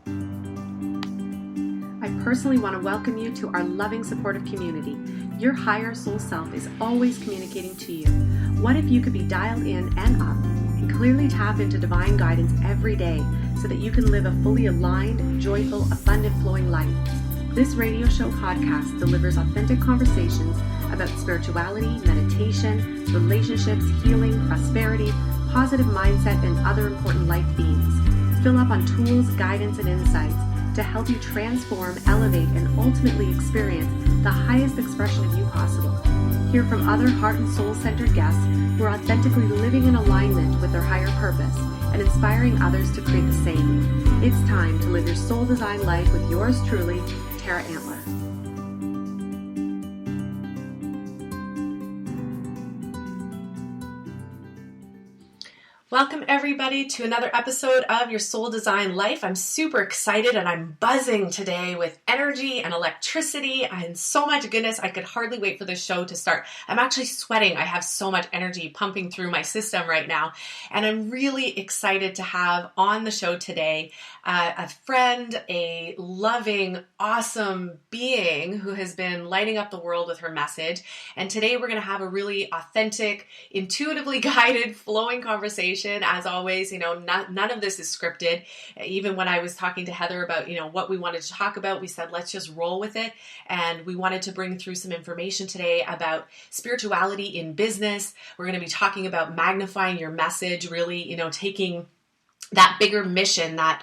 I personally want to welcome you to our loving, supportive community. Your higher soul self is always communicating to you. What if you could be dialed in and up and clearly tap into divine guidance every day so that you can live a fully aligned, joyful, abundant, flowing life? This radio show podcast delivers authentic conversations about spirituality, meditation, relationships, healing, prosperity, positive mindset, and other important life themes. Fill up on tools, guidance, and insights to help you transform, elevate, and ultimately experience the highest expression of you possible. Hear from other heart and soul-centered guests who are authentically living in alignment with their higher purpose and inspiring others to create the same. It's time to live your soul-designed life with yours truly, Tara Antler. Welcome everybody to another episode of Your Soul Design Life. I'm super excited and I'm buzzing today with energy and electricity and so much goodness. I could hardly wait for this show to start. I'm actually sweating. I have so much energy pumping through my system right now. And I'm really excited to have on the show today a friend, a loving, awesome being who has been lighting up the world with her message. And today we're going to have a really authentic, intuitively guided, flowing conversation. As always, none of this is scripted. Even when I was talking to Heather about, what we wanted to talk about, we said, let's just roll with it. And we wanted to bring through some information today about spirituality in business. We're going to be talking about magnifying your message, really, taking that bigger mission, that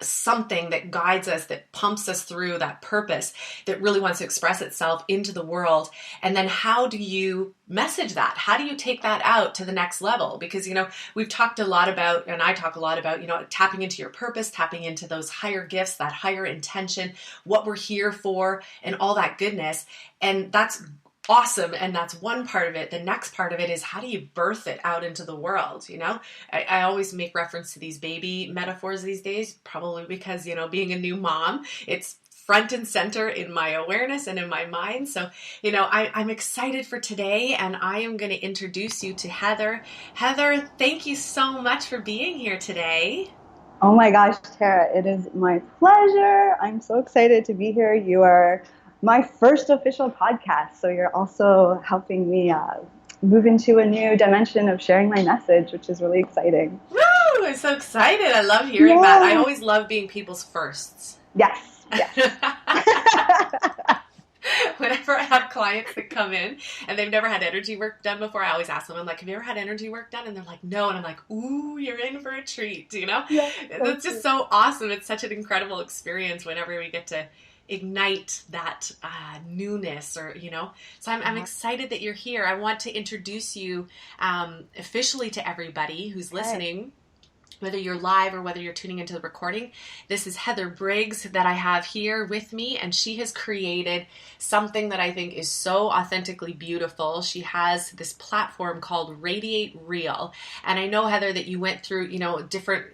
something that guides us, that pumps us through, that purpose that really wants to express itself into the world. And then how do you message that? How do you take that out to the next level? Because, we've talked a lot about, and I talk a lot about, tapping into your purpose, tapping into those higher gifts, that higher intention, what we're here for, and all that goodness. And that's awesome. And that's one part of it. The next part of it is how do you birth it out into the world? I always make reference to these baby metaphors these days, probably because, being a new mom, it's front and center in my awareness and in my mind. So, I'm excited for today and I am going to introduce you to Heather. Heather, thank you so much for being here today. Oh my gosh, Tara, it is my pleasure. I'm so excited to be here. You are my first official podcast, so you're also helping me move into a new dimension of sharing my message, which is really exciting. Woo! I'm so excited. I love hearing that. I always love being people's firsts. Yes. Whenever I have clients that come in and they've never had energy work done before, I always ask them, I'm like, have you ever had energy work done? And they're like, no. And I'm like, ooh, you're in for a treat, Yeah, it's just so awesome. It's such an incredible experience whenever we get to ignite that newness or, so I'm excited that you're here. I want to introduce you officially to everybody who's listening, whether you're live or whether you're tuning into the recording. This is Heather Briggs that I have here with me, and she has created something that I think is so authentically beautiful. She has this platform called Radiate Real, and I know, Heather, that you went through, different,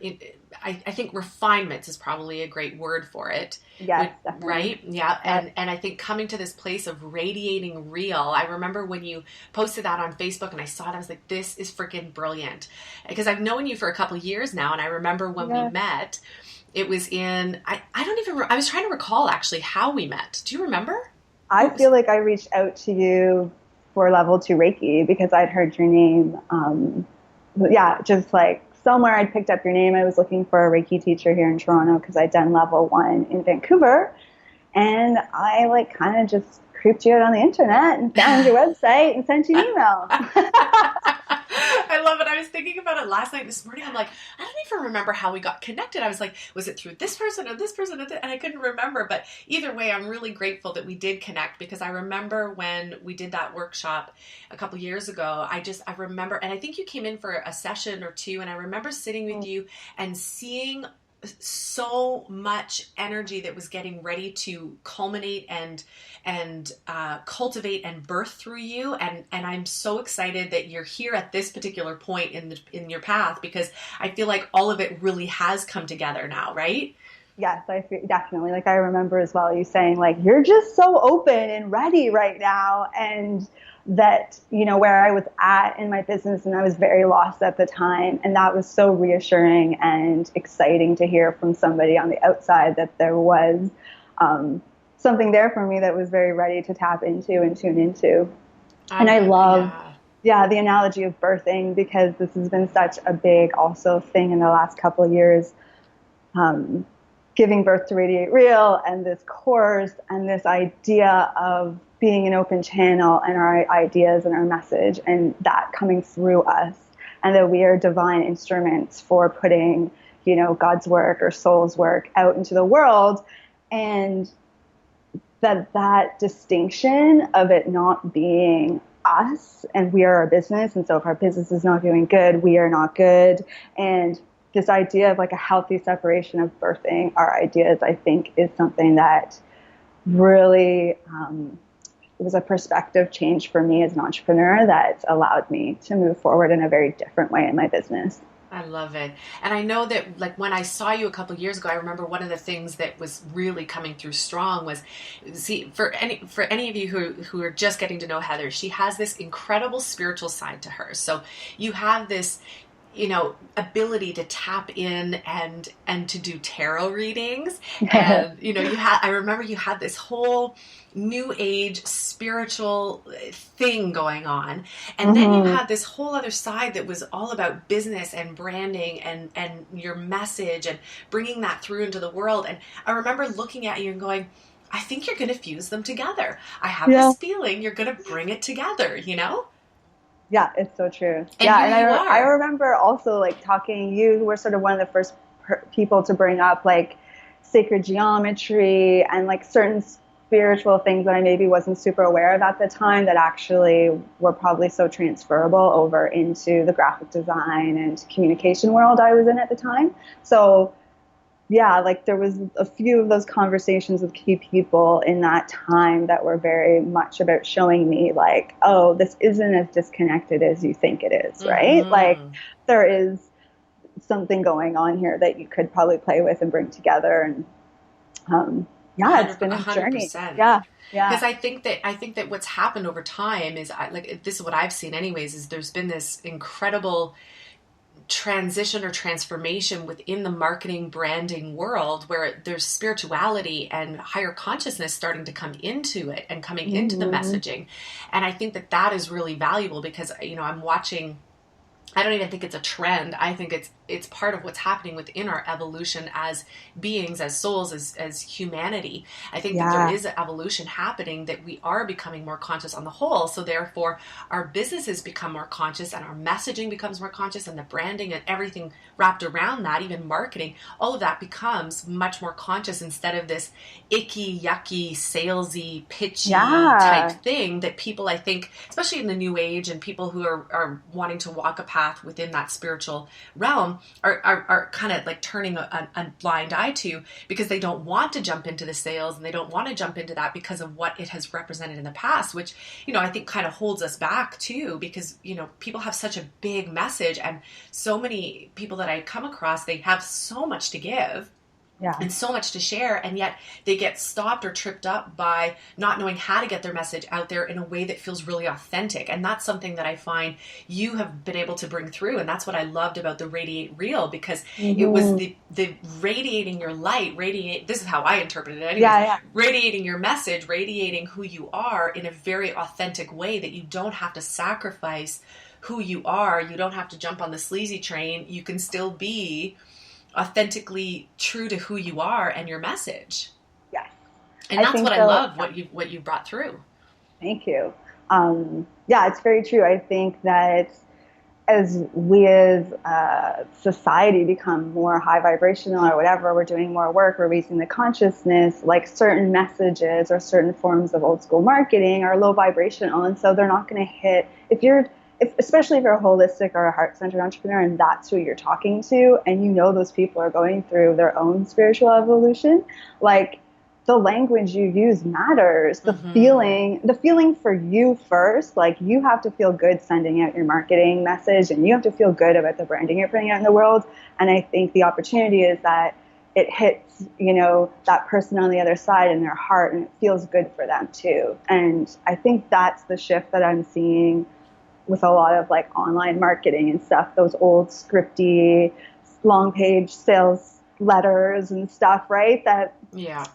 I think refinements is probably a great word for it. Yes, definitely. Right? Yeah. And I think coming to this place of radiating real, I remember when you posted that on Facebook and I saw it, I was like, this is freaking brilliant. Because I've known you for a couple of years now. And I remember when we met, it was in, I was trying to recall actually how we met. Do you remember? I feel like I reached out to you for level 2 Reiki because I'd heard your name. Just like, somewhere I'd picked up your name. I was looking for a Reiki teacher here in Toronto because I'd done level 1 in Vancouver. And I kind of just creeped you out on the internet and found your website and sent you an email. I love it. I was thinking about it last night, this morning. I'm like, I don't even remember how we got connected. I was like, was it through this person or this person? And I couldn't remember. But either way, I'm really grateful that we did connect because I remember when we did that workshop a couple years ago, I remember, and I think you came in for a session or two, and I remember sitting with you and seeing so much energy that was getting ready to culminate and cultivate and birth through you, and I'm so excited that you're here at this particular point in your path, because I feel like all of it really has come together now, right? Yes, I feel, definitely. I remember as well you saying you're just so open and ready right now, and that, you know, where I was at in my business, and I was very lost at the time. And that was so reassuring and exciting to hear from somebody on the outside that there was something there for me that was very ready to tap into and tune into. And I love, the analogy of birthing, because this has been such a big also thing in the last couple of years, giving birth to Radiate Real and this course and this idea of being an open channel and our ideas and our message and that coming through us, and that we are divine instruments for putting, you know, God's work or soul's work out into the world. And that distinction of it not being us, and we are our business, and so if our business is not doing good, we are not good. And this idea of like a healthy separation of birthing our ideas, I think, is something that really was a perspective change for me as an entrepreneur that allowed me to move forward in a very different way in my business. I love it. And I know that, like, when I saw you a couple of years ago, I remember one of the things that was really coming through strong was, see, for any of you who are just getting to know Heather, she has this incredible spiritual side to her. So you have this, you know, ability to tap in and to do tarot readings. And, you know, I remember you had this whole new age spiritual thing going on. And then you had this whole other side that was all about business and branding and your message and bringing that through into the world. And I remember looking at you and going, I think you're going to fuse them together. I have this feeling you're going to bring it together, you know? Yeah, it's so true. And I remember also like talking, you were sort of one of the first people to bring up like sacred geometry and like certain spiritual things that I maybe wasn't super aware of at the time that actually were probably so transferable over into the graphic design and communication world I was in at the time. So yeah, like there was a few of those conversations with key people in that time that were very much about showing me like, oh, this isn't as disconnected as you think it is, right? Like there is something going on here that you could probably play with and bring together. And it's been a journey. 100%. Yeah. Because I think that what's happened over time is, like, this is what I've seen anyways, is there's been this incredible transition or transformation within the marketing branding world where there's spirituality and higher consciousness starting to come into it and coming into the messaging. And I think that is really valuable because, you know, I'm watching, I don't even think it's a trend. I think it's part of what's happening within our evolution as beings, as souls, as humanity. I think that there is an evolution happening, that we are becoming more conscious on the whole. So therefore, our businesses become more conscious and our messaging becomes more conscious, and the branding and everything wrapped around that, even marketing, all of that becomes much more conscious instead of this icky, yucky, salesy, pitchy type thing that people, I think, especially in the new age and people who are wanting to walk a path within that spiritual realm, are kind of like turning a blind eye to, because they don't want to jump into the sales and they don't want to jump into that because of what it has represented in the past, which, you know, I think kind of holds us back too, because, you know, people have such a big message, and so many people that I come across, they have so much to give. And so much to share, and yet they get stopped or tripped up by not knowing how to get their message out there in a way that feels really authentic. And that's something that I find you have been able to bring through, and that's what I loved about the Radiate Real, because it was the radiating your light, this is how I interpreted it anyways, radiating your message, radiating who you are in a very authentic way, that you don't have to sacrifice who you are, you don't have to jump on the sleazy train, you can still be authentically true to who you are and your message. Yes. And that's what I love, what you brought through. Thank you. It's very true. I think that as we as society become more high vibrational or whatever, we're doing more work, we're raising the consciousness, like certain messages or certain forms of old school marketing are low vibrational. And so they're not going to hit, especially if you're a holistic or a heart-centered entrepreneur and that's who you're talking to, and you know those people are going through their own spiritual evolution, like the language you use matters. The feeling for you first, like you have to feel good sending out your marketing message, and you have to feel good about the branding you're putting out in the world. And I think the opportunity is that it hits, that person on the other side in their heart, and it feels good for them too. And I think that's the shift that I'm seeing with a lot of like online marketing and stuff, those old scripty, long page sales letters and stuff, right? That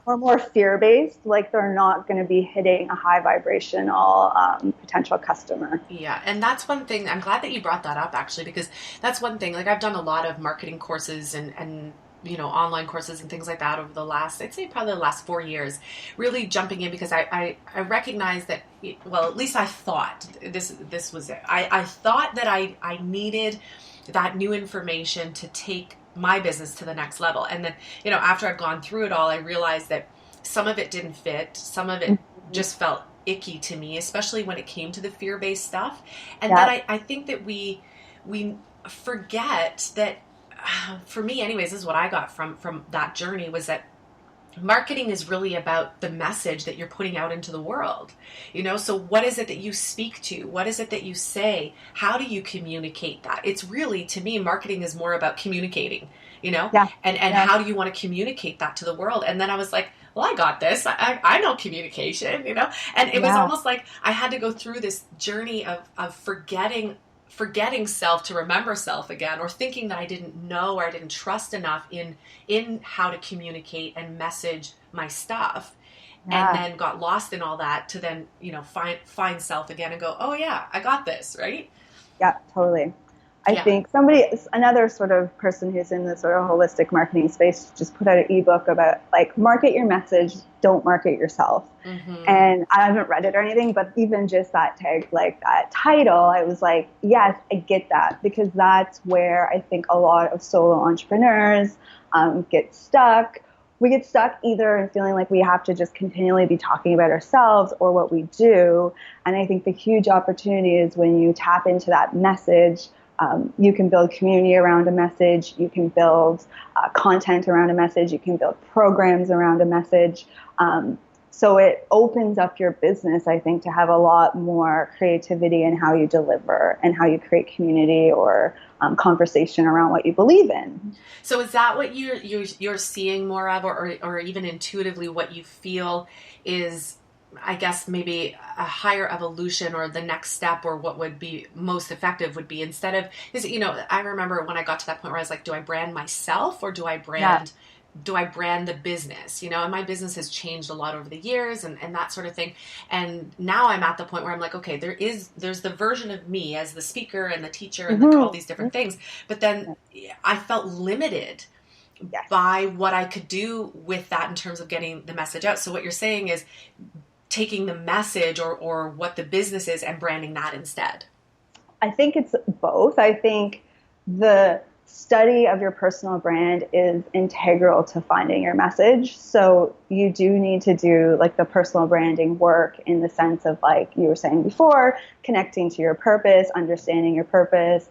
are more fear-based, like they're not going to be hitting a high vibrational potential customer. Yeah. And that's one thing, I'm glad that you brought that up actually, because that's one thing, like I've done a lot of marketing courses and online courses and things like that over the last, I'd say probably the last 4 years, really jumping in because I recognize that, well, at least I thought this was it. I thought that I needed that new information to take my business to the next level. And then, after I'd gone through it all, I realized that some of it didn't fit. Some of it just felt icky to me, especially when it came to the fear-based stuff. And then I think that we forget that, for me anyways, this is what I got from that journey, was that marketing is really about the message that you're putting out into the world. So what is it that you speak to? What is it that you say? How do you communicate that? It's really, to me, marketing is more about communicating, and how do you want to communicate that to the world? And then I was like, well, I got this. I know communication, and it was almost like I had to go through this journey of forgetting self to remember self again, or thinking that I didn't know or I didn't trust enough in how to communicate and message my stuff. And then got lost in all that to then, find self again and go, oh yeah, I got this, right? Yeah, totally. I think another sort of person who's in the sort of holistic marketing space just put out an ebook about like, market your message, don't market yourself. And I haven't read it or anything, but even just that tag, like that title, I was like, yes, I get that, because that's where I think a lot of solo entrepreneurs get stuck. We get stuck either in feeling like we have to just continually be talking about ourselves or what we do. And I think the huge opportunity is when you tap into that message. You can build community around a message. You can build content around a message. You can build programs around a message. So it opens up your business, I think, to have a lot more creativity in how you deliver and how you create community or conversation around what you believe in. So is that what you're seeing more of, or even intuitively what you feel is, I guess, maybe a higher evolution or the next step, or what would be most effective would be, instead of, because, I remember when I got to that point where I was like, do I brand myself or do I brand the business? And my business has changed a lot over the years and that sort of thing. And now I'm at the point where I'm like, okay, there's the version of me as the speaker and the teacher and all these different things. But then I felt limited by what I could do with that in terms of getting the message out. So what you're saying is taking the message or what the business is and branding that instead. I think it's both. I think the study of your personal brand is integral to finding your message. So you do need to do like the personal branding work in the sense of, like you were saying before, connecting to your purpose, understanding your purpose,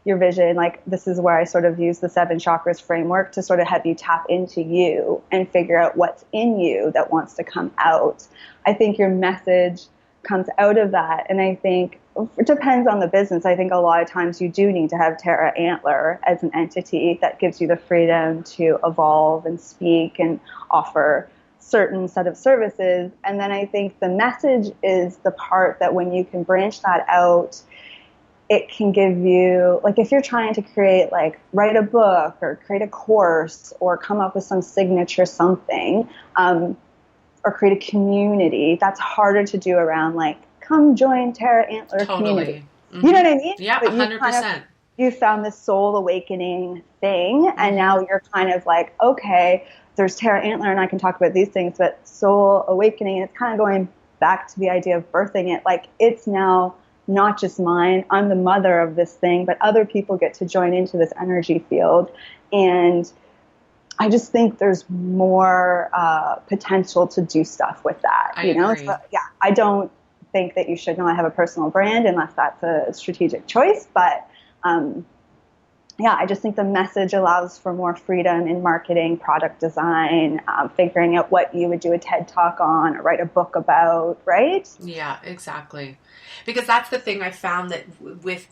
your vision. Like, this is where I sort of use the 7 chakras framework to sort of have you tap into you and figure out what's in you that wants to come out. I think your message comes out of that. And I think it depends on the business. I think a lot of times you do need to have Terra Antler as an entity that gives you the freedom to evolve and speak and offer certain set of services. And then I think the message is the part that when you can branch that out, it can give you, like, if you're trying to create, like, write a book or create a course or come up with some signature something, or create a community, that's harder to do around, like, come join Terra Antler community. You know what I mean? Yeah, 100%. You found this soul awakening thing, and now you're kind of like, okay, there's Terra Antler, and I can talk about these things, but soul awakening, and it's kind of going back to the idea of birthing it. Like, it's now not just mine. I'm the mother of this thing, but other people get to join into this energy field. And I just think there's more potential to do stuff with that. I agree. So, yeah, I don't think that you should not have a personal brand unless that's a strategic choice. But yeah, I just think the message allows for more freedom in marketing, product design, figuring out what you would do a TED Talk on or write a book about, right? Yeah, exactly. Because that's the thing I found that with,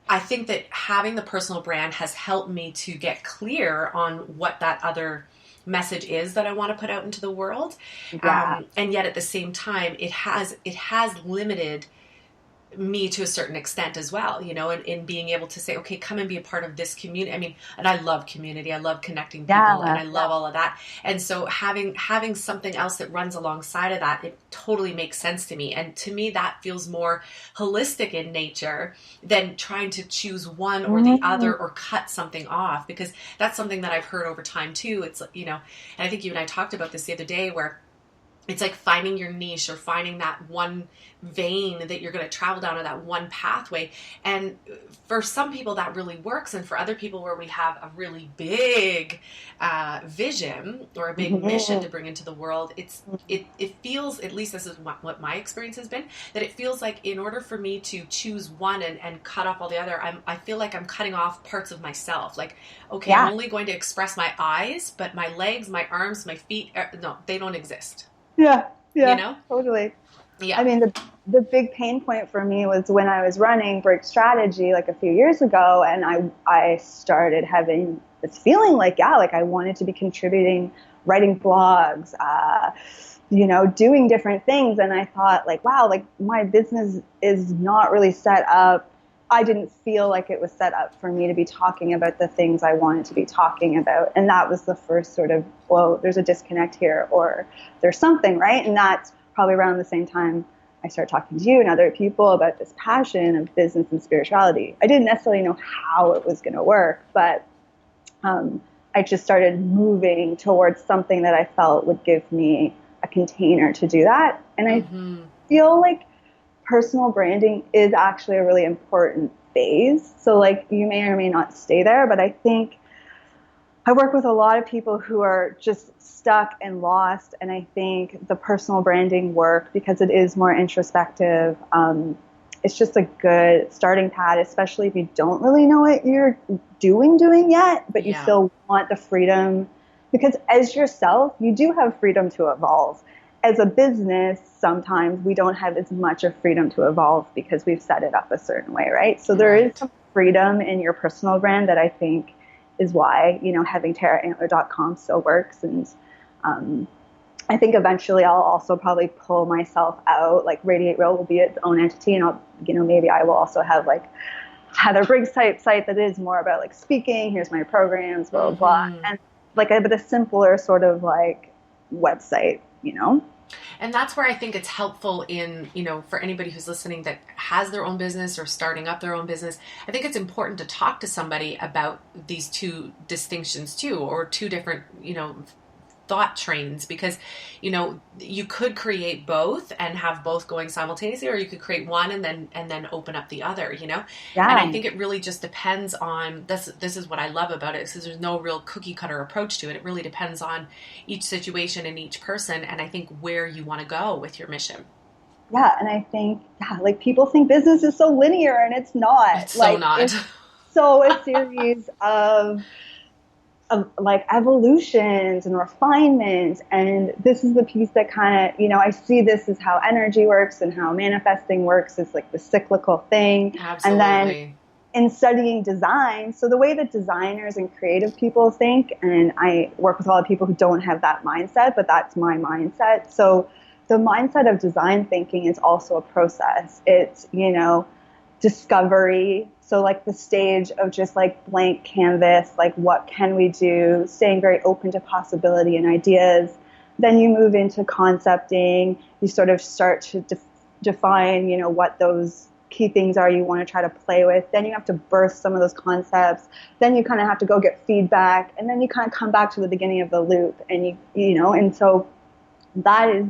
I think that having the personal brand has helped me to get clear on what that other message is that I want to put out into the world. Yeah. And yet at the same time, it has limited me to a certain extent as well, you know, in being able to say, okay, come and be a part of this community. I mean, and I love community. I love connecting people, and I love all of that. And so having something else that runs alongside of that, it totally makes sense to me. And to me, that feels more holistic in nature than trying to choose one or the other or cut something off, because that's something that I've heard over time too. It's, you know, and I think you and I talked about this the other day, where it's like finding your niche or finding that one vein that you're going to travel down, or that one pathway. And for some people that really works. And for other people where we have a really big vision or a big mission to bring into the world, it feels, at least this is what my experience has been, that it feels like in order for me to choose one and cut off all the other, I feel like I'm cutting off parts of myself. Like, okay, I'm only going to express my eyes, but my legs, my arms, my feet, no, they don't exist. Yeah, you know? Totally. Yeah. I mean, the big pain point for me was when I was running Briggs Strategy like a few years ago, and I started having this feeling like I wanted to be contributing, writing blogs, doing different things. And I thought like, wow, like my business is not really set up. I didn't feel like it was set up for me to be talking about the things I wanted to be talking about. And that was the first sort of, whoa, there's a disconnect here, or there's something, right? And that's probably around the same time I started talking to you and other people about this passion of business and spirituality. I didn't necessarily know how it was going to work, but I just started moving towards something that I felt would give me a container to do that. And I feel like personal branding is actually a really important phase. So like you may or may not stay there, but I think I work with a lot of people who are just stuck and lost. And I think the personal branding work, because it is more introspective, it's just a good starting pad, especially if you don't really know what you're doing yet, but you still want the freedom, because as yourself, you do have freedom to evolve. As a business, sometimes we don't have as much of freedom to evolve because we've set it up a certain way, right? So there is some freedom in your personal brand that I think is why, having TaraAntler.com still works. And I think eventually I'll also probably pull myself out, like Radiate Real will be its own entity, and I'll, maybe I will also have like Heather Briggs type site that is more about like speaking, here's my programs, blah, blah, blah. And like a bit of simpler sort of like website, And that's where I think it's helpful in, for anybody who's listening that has their own business or starting up their own business. I think it's important to talk to somebody about these two distinctions too, or two different, thought trains, because, you could create both and have both going simultaneously, or you could create one and then open up the other, Yeah. And I think it really just depends on this is what I love about it, because there's no real cookie cutter approach to it. It really depends on each situation and each person, and I think where you want to go with your mission. Yeah. And I think, like people think business is so linear, and it's not. It's so not. It's so a series of like evolutions and refinements. And this is the piece that kind of, I see this as how energy works and how manifesting works, is like the cyclical thing. Absolutely. And then in studying design, so the way that designers and creative people think, and I work with a lot of people who don't have that mindset, but that's my mindset. So the mindset of design thinking is also a process. It's, discovery. So like the stage of just like blank canvas, like what can we do, staying very open to possibility and ideas. Then you move into concepting. You sort of start to define, what those key things are you want to try to play with. Then you have to birth some of those concepts. Then you kind of have to go get feedback. And then you kind of come back to the beginning of the loop. And and so that is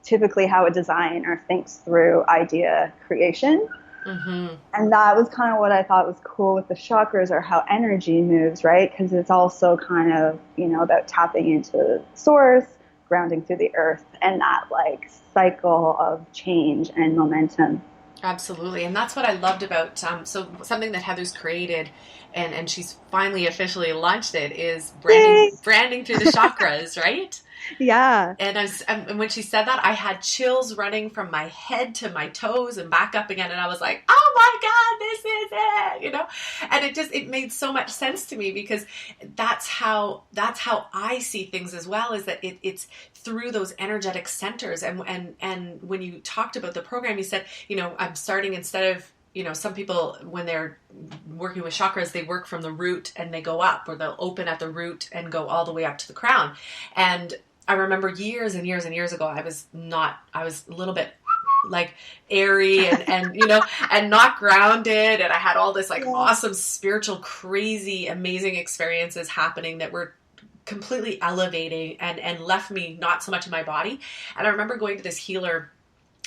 typically how a designer thinks through idea creation. Mm-hmm. And that was kind of what I thought was cool with the chakras, or how energy moves, right? Because it's also kind of, about tapping into source, grounding through the earth, and that like cycle of change and momentum. Absolutely. And that's what I loved about, so something that Heather's created, and she's finally officially launched it, is branding through the chakras, right? Yeah. And when she said that, I had chills running from my head to my toes and back up again. And I was like, oh my God, this is it, And it made so much sense to me, because that's how I see things as well, is that it's through those energetic centers. And when you talked about the program, you said, I'm starting, instead of, some people, when they're working with chakras, they work from the root and they go up, or they'll open at the root and go all the way up to the crown. And I remember years and years and years ago, I was a little bit like airy and and not grounded. And I had all this awesome spiritual, crazy, amazing experiences happening that were completely elevating and left me not so much in my body. And I remember going to this healer,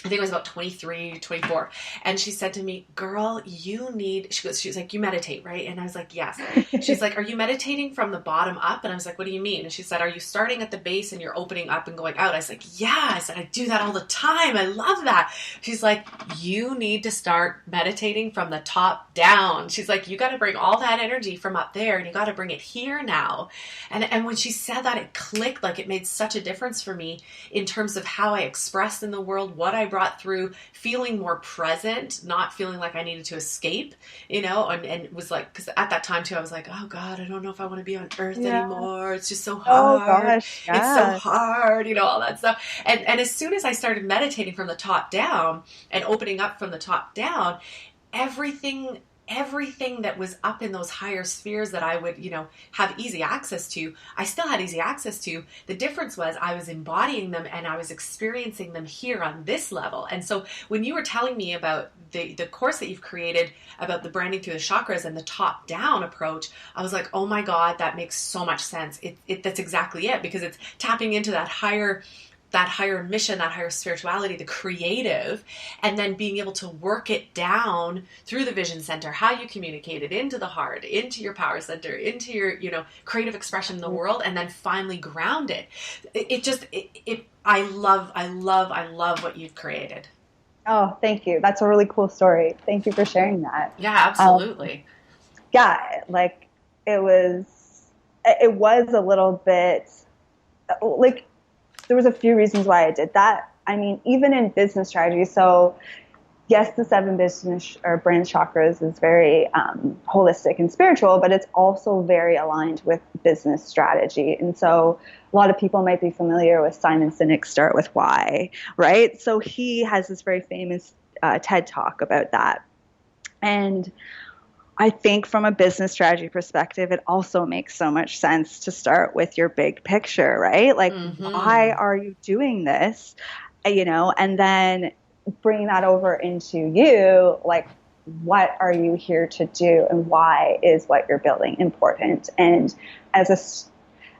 I think I was about 23, 24. And she said to me, girl, she was like, you meditate, right? And I was like, yes. She's like, are you meditating from the bottom up? And I was like, what do you mean? And she said, are you starting at the base and you're opening up and going out? I was like, yeah. I said, I do that all the time. I love that. She's like, you need to start meditating from the top down. She's like, you got to bring all that energy from up there and you got to bring it here now. And when she said that, it clicked. It made such a difference for me in terms of how I expressed in the world, what I brought through, feeling more present, not feeling like I needed to escape, and it was because at that time too, I was like, oh God, I don't know if I want to be on earth anymore. It's just so hard. Oh gosh, yeah. It's so hard, all that stuff. And as soon as I started meditating from the top down and opening up from the top down, everything that was up in those higher spheres that I would, have easy access to, I still had easy access to. The difference was I was embodying them and I was experiencing them here on this level. And so when you were telling me about the course that you've created about the branding through the chakras and the top down approach, I was like, oh my God, that makes so much sense. That's exactly it, because it's tapping into that higher mission, that higher spirituality, the creative, and then being able to work it down through the vision center, how you communicate it into the heart, into your power center, into your, creative expression in the world, and then finally ground it. I love what you've created. Oh, thank you. That's a really cool story. Thank you for sharing that. Yeah, absolutely. It was a little bit there was a few reasons why I did that. I mean, even in business strategy. So yes, the 7 business or brand chakras is very holistic and spiritual, but it's also very aligned with business strategy. And so a lot of people might be familiar with Simon Sinek's Start With Why, right? So he has this very famous TED Talk about that. And I think from a business strategy perspective, it also makes so much sense to start with your big picture, right? Why are you doing this? And then bring that over into you, what are you here to do and why is what you're building important? And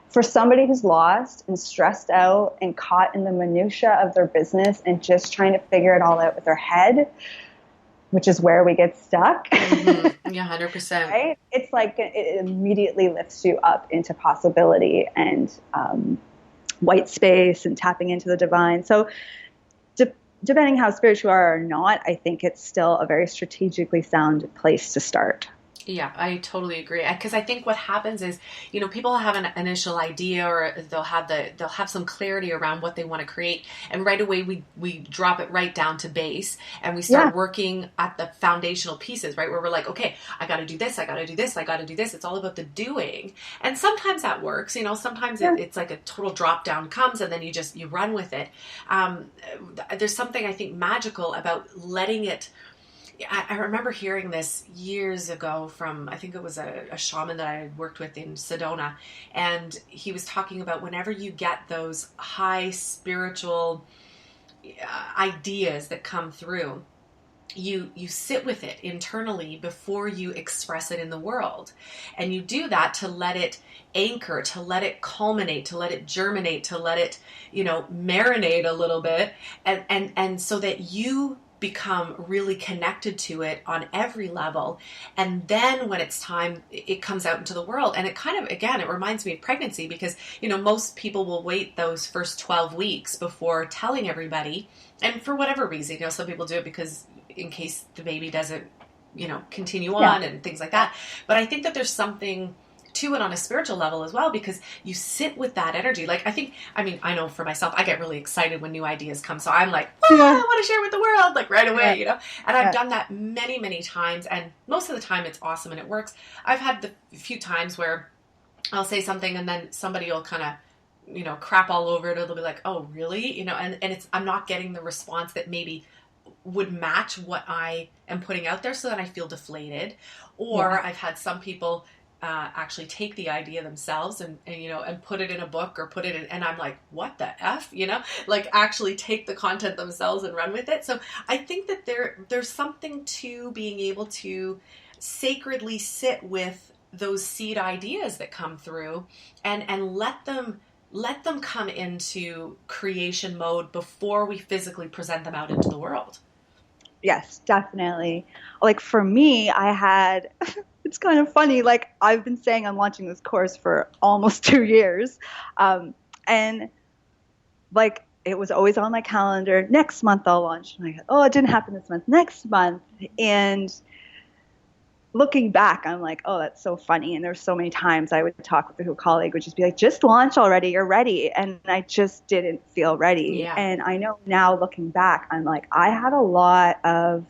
for somebody who's lost and stressed out and caught in the minutia of their business and just trying to figure it all out with their head, which is where we get stuck. Mm-hmm. Yeah, 100%. Right? It's it immediately lifts you up into possibility and white space and tapping into the divine. So depending how spiritual you are or not, I think it's still a very strategically sound place to start. Yeah, I totally agree. Because I think what happens is, people have an initial idea, or they'll have some clarity around what they want to create, and right away we drop it right down to base, and we start working at the foundational pieces, right? Where we're like, okay, I got to do this, I got to do this, I got to do this. It's all about the doing, and sometimes that works. Sometimes it's like a total drop down comes, and then you run with it. There's something I think magical about letting it. I remember hearing this years ago from, I think it was a shaman that I had worked with in Sedona, and he was talking about whenever you get those high spiritual ideas that come through, you sit with it internally before you express it in the world. And you do that to let it anchor, to let it culminate, to let it germinate, to let it, marinate a little bit, and so that you become really connected to it on every level. And then when it's time, it comes out into the world. And it kind of, again, it reminds me of pregnancy, because, most people will wait those first 12 weeks before telling everybody. And for whatever reason, some people do it because in case the baby doesn't, continue on and things like that. But I think that there's something to it on a spiritual level as well, because you sit with that energy. Like, I know for myself, I get really excited when new ideas come. So I'm like, I want to share with the world, like right away, you know? And I've done that many, many times. And most of the time it's awesome and it works. I've had the few times where I'll say something and then somebody will kind of, you know, crap all over it. It'll be like, oh, really? You know, and I'm not getting the response that maybe would match what I am putting out there, so that I feel deflated. Or I've had some people actually take the idea themselves and you know, and put it in a book or put it in, and I'm like, what the F, you know, like actually take the content themselves and run with it. So I think that there's something to being able to sacredly sit with those seed ideas that come through and let them come into creation mode before we physically present them out into the world. Yes, definitely. Like for me, I had, it's kind of funny, like I've been saying I'm launching this course for almost 2 years. And like it was always on my calendar, next month I'll launch. And I go, oh, it didn't happen this month, next month. And looking back, I'm like, oh, that's so funny. And there's so many times I would talk with a colleague, would just be like, just launch already, you're ready. And I just didn't feel ready. Yeah. And I know now looking back, I'm like, I had a lot of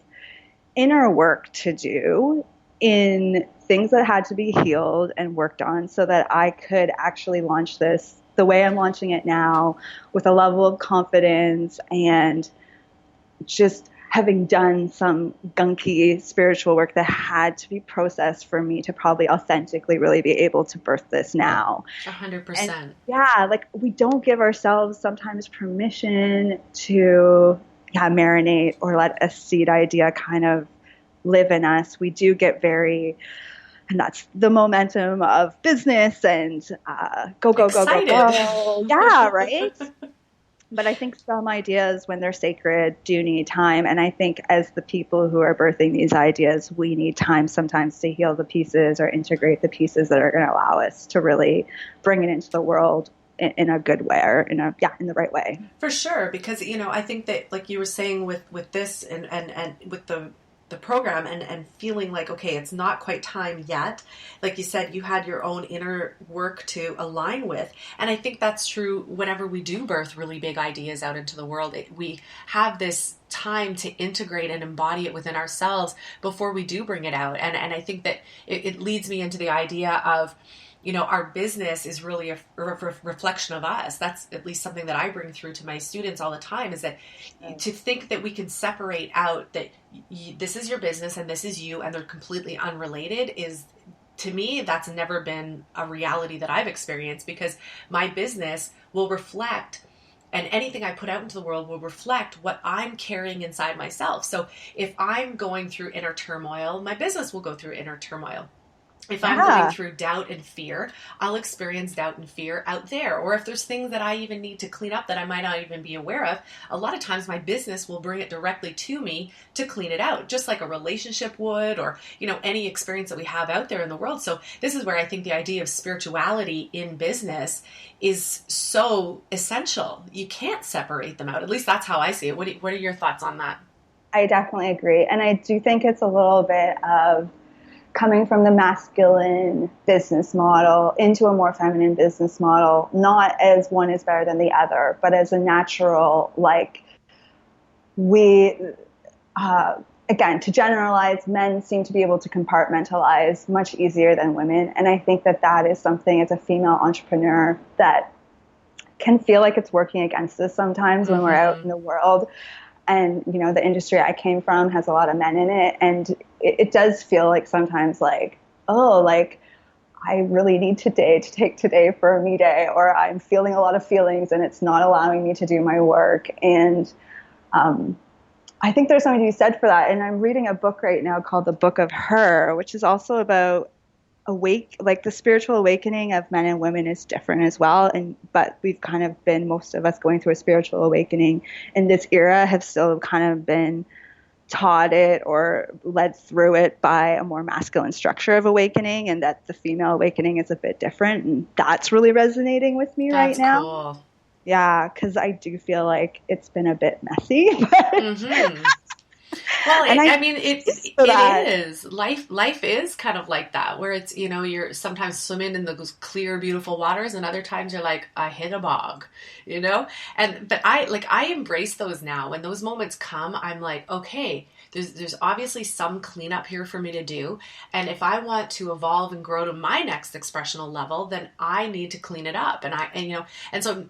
inner work to do in things that had to be healed and worked on so that I could actually launch this the way I'm launching it now, with a level of confidence and just having done some gunky spiritual work that had to be processed for me to probably authentically really be able to birth this now. 100%. And yeah, like we don't give ourselves sometimes permission to marinate or let a seed idea kind of live in us. We do get and that's the momentum of business and go, Excited. go. Yeah, right? But I think some ideas, when they're sacred, do need time. And I think as the people who are birthing these ideas, we need time sometimes to heal the pieces or integrate the pieces that are going to allow us to really bring it into the world in a good way, or in the right way. For sure. Because, you know, I think that like you were saying with this and with the program and feeling like, okay, it's not quite time yet. Like you said, you had your own inner work to align with. And I think that's true whenever we do birth really big ideas out into the world. We have this time to integrate and embody it within ourselves before we do bring it out. And I think that it leads me into the idea of, you know, our business is really a reflection of us. That's at least something that I bring through to my students all the time, is that to think that we can separate out that this is your business and this is you and they're completely unrelated is, to me, that's never been a reality that I've experienced, because my business will reflect, and anything I put out into the world will reflect what I'm carrying inside myself. So if I'm going through inner turmoil, my business will go through inner turmoil. If I'm going through doubt and fear, I'll experience doubt and fear out there. Or if there's things that I even need to clean up that I might not even be aware of, a lot of times my business will bring it directly to me to clean it out, just like a relationship would, or, you know, any experience that we have out there in the world. So this is where I think the idea of spirituality in business is so essential. You can't separate them out. At least that's how I see it. What are your thoughts on that? I definitely agree. And I do think it's a little bit of coming from the masculine business model into a more feminine business model, not as one is better than the other, but as a natural, like again, to generalize, men seem to be able to compartmentalize much easier than women. And I think that is something as a female entrepreneur that can feel like it's working against us sometimes when we're out in the world. And, you know, the industry I came from has a lot of men in it. And it does feel like sometimes like, oh, like I really need to take today for a me day, or I'm feeling a lot of feelings and it's not allowing me to do my work. And I think there's something to be said for that. And I'm reading a book right now called The Book of Her, which is also about like the spiritual awakening of men and women is different as well. But we've kind of been, most of us, going through a spiritual awakening in this era have still kind of been taught it or led through it by a more masculine structure of awakening, and that the female awakening is a bit different. And that's really resonating with me right now. Cool. Yeah, because I do feel like it's been a bit messy. But Well, And I mean, it that. is life is kind of like that, where it's, you're sometimes swimming in those clear, beautiful waters, and other times you're like, I hit a bog, but I embrace those now. When those moments come, I'm like, okay, there's obviously some cleanup here for me to do, and if I want to evolve and grow to my next expressional level, then I need to clean it up, and so.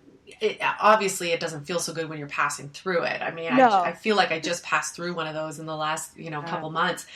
Obviously, it doesn't feel so good when you're passing through it. I mean, I No. feel like I just passed through one of those in the last, couple months.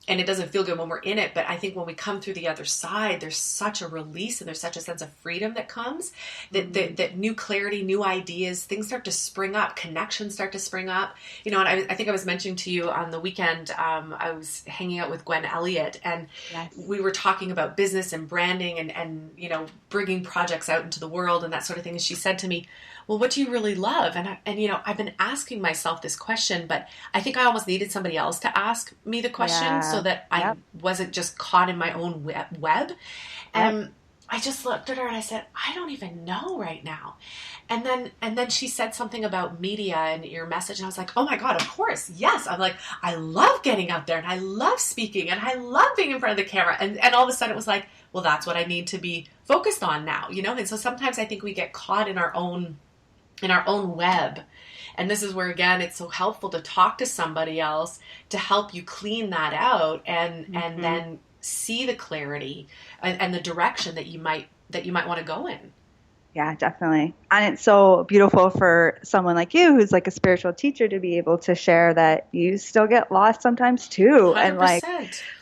And it doesn't feel good when we're in it. But I think when we come through the other side, there's such a release and there's such a sense of freedom that comes that new clarity, new ideas, things start to spring up, connections start to spring up. And I think I was mentioning to you on the weekend, I was hanging out with Gwen Elliott, and Yes. we were talking about business and branding and bringing projects out into the world and that sort of thing. And she said to me, well, what do you really love? And I've been asking myself this question, but I think I almost needed somebody else to ask me the question so that I wasn't just caught in my own web. And I just looked at her and I said, I don't even know right now. And then she said something about media and your message. And I was like, oh my God, of course. Yes. I'm like, I love getting out there and I love speaking and I love being in front of the camera. And all of a sudden it was like, well, that's what I need to be focused on now, And so sometimes I think we get caught in our own web. And this is where, again, it's so helpful to talk to somebody else to help you clean that out and then see the clarity and the direction that you might want to go in. Yeah, definitely. And it's so beautiful for someone like you who's like a spiritual teacher to be able to share that you still get lost sometimes too. 100%. And like,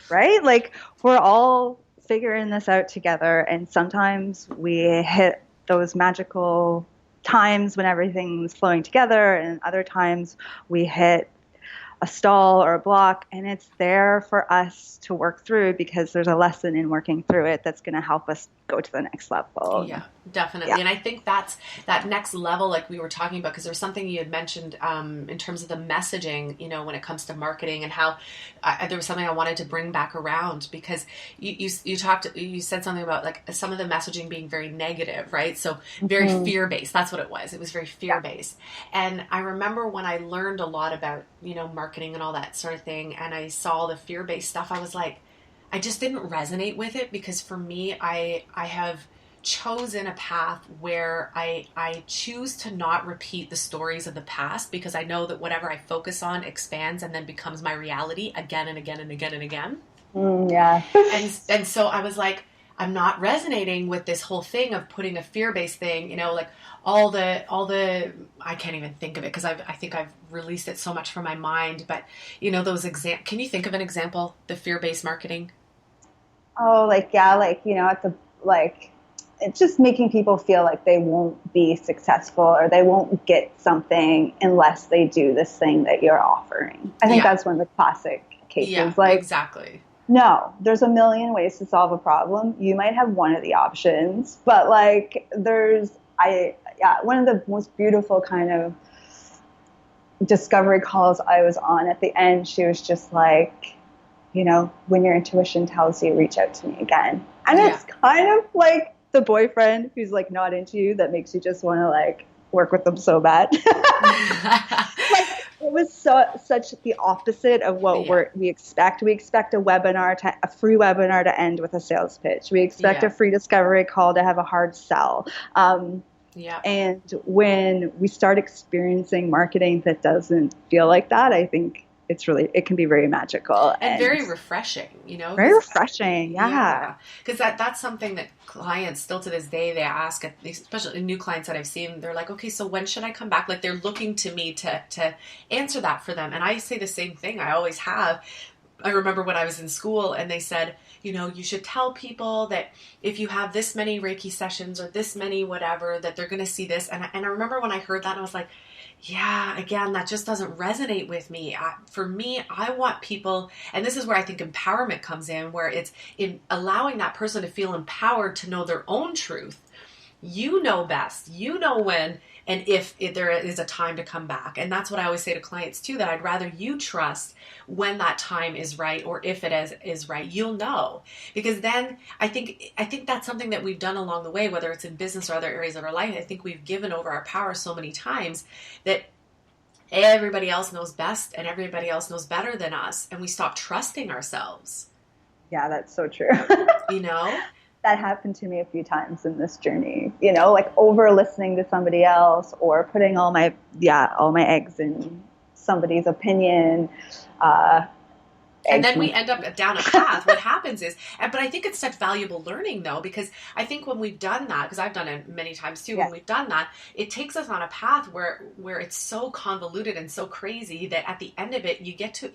right? Like we're all figuring this out together. And sometimes we hit those magical times when everything's flowing together, and other times we hit a stall or a block, and it's there for us to work through because there's a lesson in working through it that's going to help us go to the next level. Yeah, definitely. Yeah. And I think that's that next level, like we were talking about, because there's something you had mentioned in terms of the messaging, when it comes to marketing, and how there was something I wanted to bring back around, because you said something about like some of the messaging being very negative, right? So very fear-based. That's what it was. It was very fear-based. And I remember when I learned a lot about, marketing and all that sort of thing, and I saw the fear-based stuff, I was like, I just didn't resonate with it, because for me, I have chosen a path where I choose to not repeat the stories of the past, because I know that whatever I focus on expands and then becomes my reality again and again and again and again. Yeah. And so I was like, I'm not resonating with this whole thing of putting a fear-based thing, like all the I can't even think of it, because I think I've released it so much from my mind, but those can you think of an example, the fear-based marketing? Oh, at the it's just making people feel like they won't be successful or they won't get something unless they do this thing that you're offering. I think that's one of the classic cases. Yeah, exactly. No, there's a million ways to solve a problem. You might have one of the options, but one of the most beautiful kind of discovery calls I was on, at the end, she was just like, when your intuition tells you, reach out to me again. And it's kind of like the boyfriend who's like not into you that makes you just want to like work with them so bad. It was such the opposite of what we expect. We expect a free webinar to end with a sales pitch. We expect a free discovery call to have a hard sell. And when we start experiencing marketing that doesn't feel like that, I think it can be very magical and very refreshing, Very refreshing, yeah. Because that's something that clients still to this day, they ask, especially new clients that I've seen, they're like, okay, so when should I come back? Like they're looking to me to answer that for them. And I say the same thing. I always have. I remember when I was in school and they said, you should tell people that if you have this many Reiki sessions or this many whatever, that they're going to see this. And I remember when I heard that, I was like, yeah, again, that just doesn't resonate with me. For me, I want people, and this is where I think empowerment comes in, where it's in allowing that person to feel empowered to know their own truth. You know best. You know when and if there is a time to come back. And that's what I always say to clients too, that I'd rather you trust when that time is right, or if it is right, you'll know. Because then I think that's something that we've done along the way, whether it's in business or other areas of our life. I think we've given over our power so many times that everybody else knows best and everybody else knows better than us, and we stop trusting ourselves. Yeah, that's so true. You know? That happened to me a few times in this journey, you know, like over listening to somebody else or putting all my eggs in somebody's opinion. And then we end up down a path. What happens is, but I think it's such valuable learning though, because I think when we've done that, because I've done it many times too, when we've done that, it takes us on a path where it's so convoluted and so crazy that at the end of it, you get to,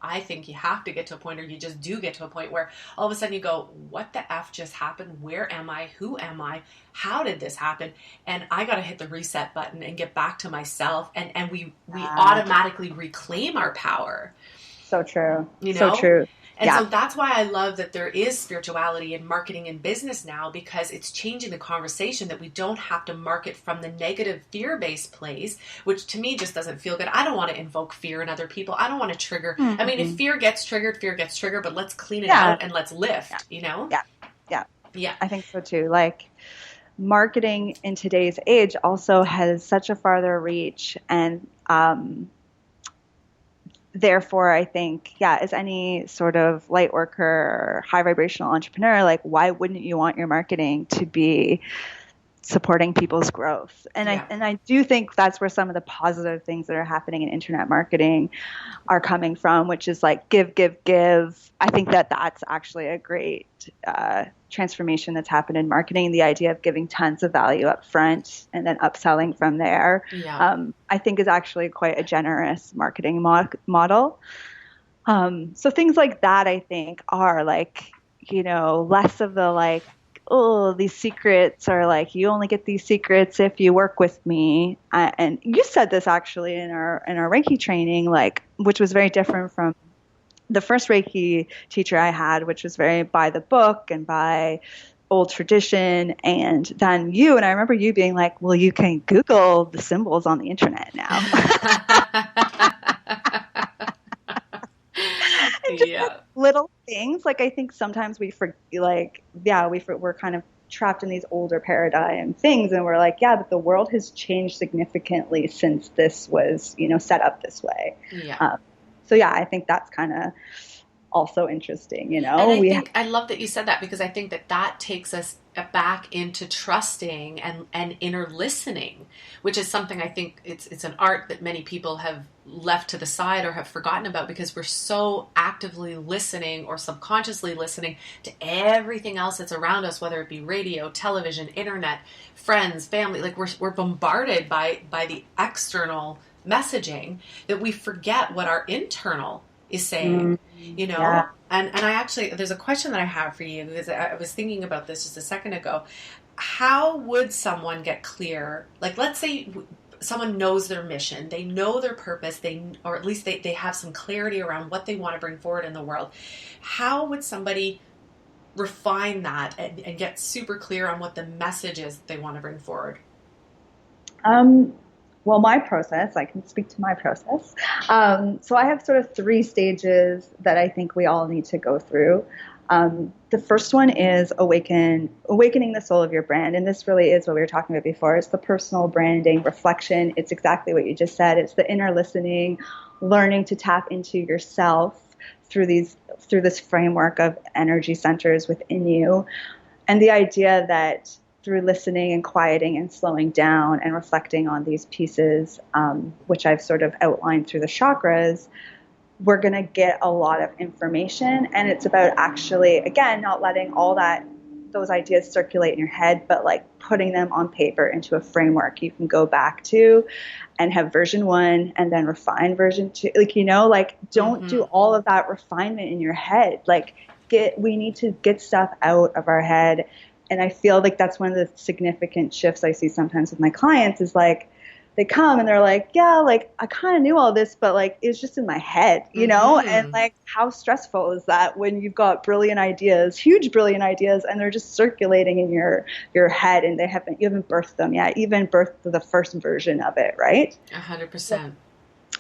I think you have to get to a point, or you just do get to a point where all of a sudden you go, what the F just happened? Where am I? Who am I? How did this happen? And I got to hit the reset button and get back to myself. And we automatically reclaim our power. So true. You know? So true. And so that's why I love that there is spirituality in marketing and business now, because it's changing the conversation, that we don't have to market from the negative fear-based place, which to me just doesn't feel good. I don't want to invoke fear in other people. I don't want to trigger. Mm-hmm. I mean, if fear gets triggered, but let's clean it out and let's lift, you know? Yeah. I think so too. Like, marketing in today's age also has such a farther reach, and therefore, I think, as any sort of light worker or high vibrational entrepreneur, like, why wouldn't you want your marketing to be supporting people's growth? And I do think that's where some of the positive things that are happening in internet marketing are coming from, which is like give. I think that's actually a great transformation that's happened in marketing. The idea of giving tons of value up front and then upselling from there, I think is actually quite a generous marketing model. So things like that, I think, are like, you know, less of the like, oh, these secrets are like, you only get these secrets if you work with me. And you said this actually in our Reiki training, like, which was very different from the first Reiki teacher I had, which was very by the book and by old tradition. And then you, and I remember you being like, well, you can Google the symbols on the internet now. Just little things. Like, I think sometimes we're kind of trapped in these older paradigm things, and we're like, but the world has changed significantly since this was, you know, set up this way. I think that's kind of also interesting, you know. And I love that you said that, because I think that takes us back into trusting and inner listening, which is something I think it's an art that many people have left to the side or have forgotten about, because we're so actively listening or subconsciously listening to everything else that's around us, whether it be radio, television, internet, friends, family. Like, we're bombarded by the external messaging that we forget what our internal is saying, you know? And I actually, there's a question that I have for you, because I was thinking about this just a second ago. How would someone get clear? Like, let's say someone knows their mission, they know their purpose, or at least they have some clarity around what they want to bring forward in the world. How would somebody refine that and get super clear on what the message is they want to bring forward? Well, my process, I can speak to my process. So I have sort of 3 stages that I think we all need to go through. The first one is awakening the soul of your brand. And this really is what we were talking about before. It's the personal branding, reflection. It's exactly what you just said. It's the inner listening, learning to tap into yourself through this framework of energy centers within you. And the idea that through listening and quieting and slowing down and reflecting on these pieces, which I've sort of outlined through the chakras, we're going to get a lot of information. And it's about actually, again, not letting those ideas circulate in your head, but like putting them on paper into a framework you can go back to and have version 1 and then refine version 2. Like, you know, like, don't do all of that refinement in your head. Like, we need to get stuff out of our head. And I feel like that's one of the significant shifts I see sometimes with my clients, is like, they come and they're like, like, I kind of knew all this, but like, it's just in my head, you know? And like, how stressful is that when you've got brilliant ideas, huge brilliant ideas, and they're just circulating in your head, and you haven't birthed them yet, even birthed the first version of it, right? 100%.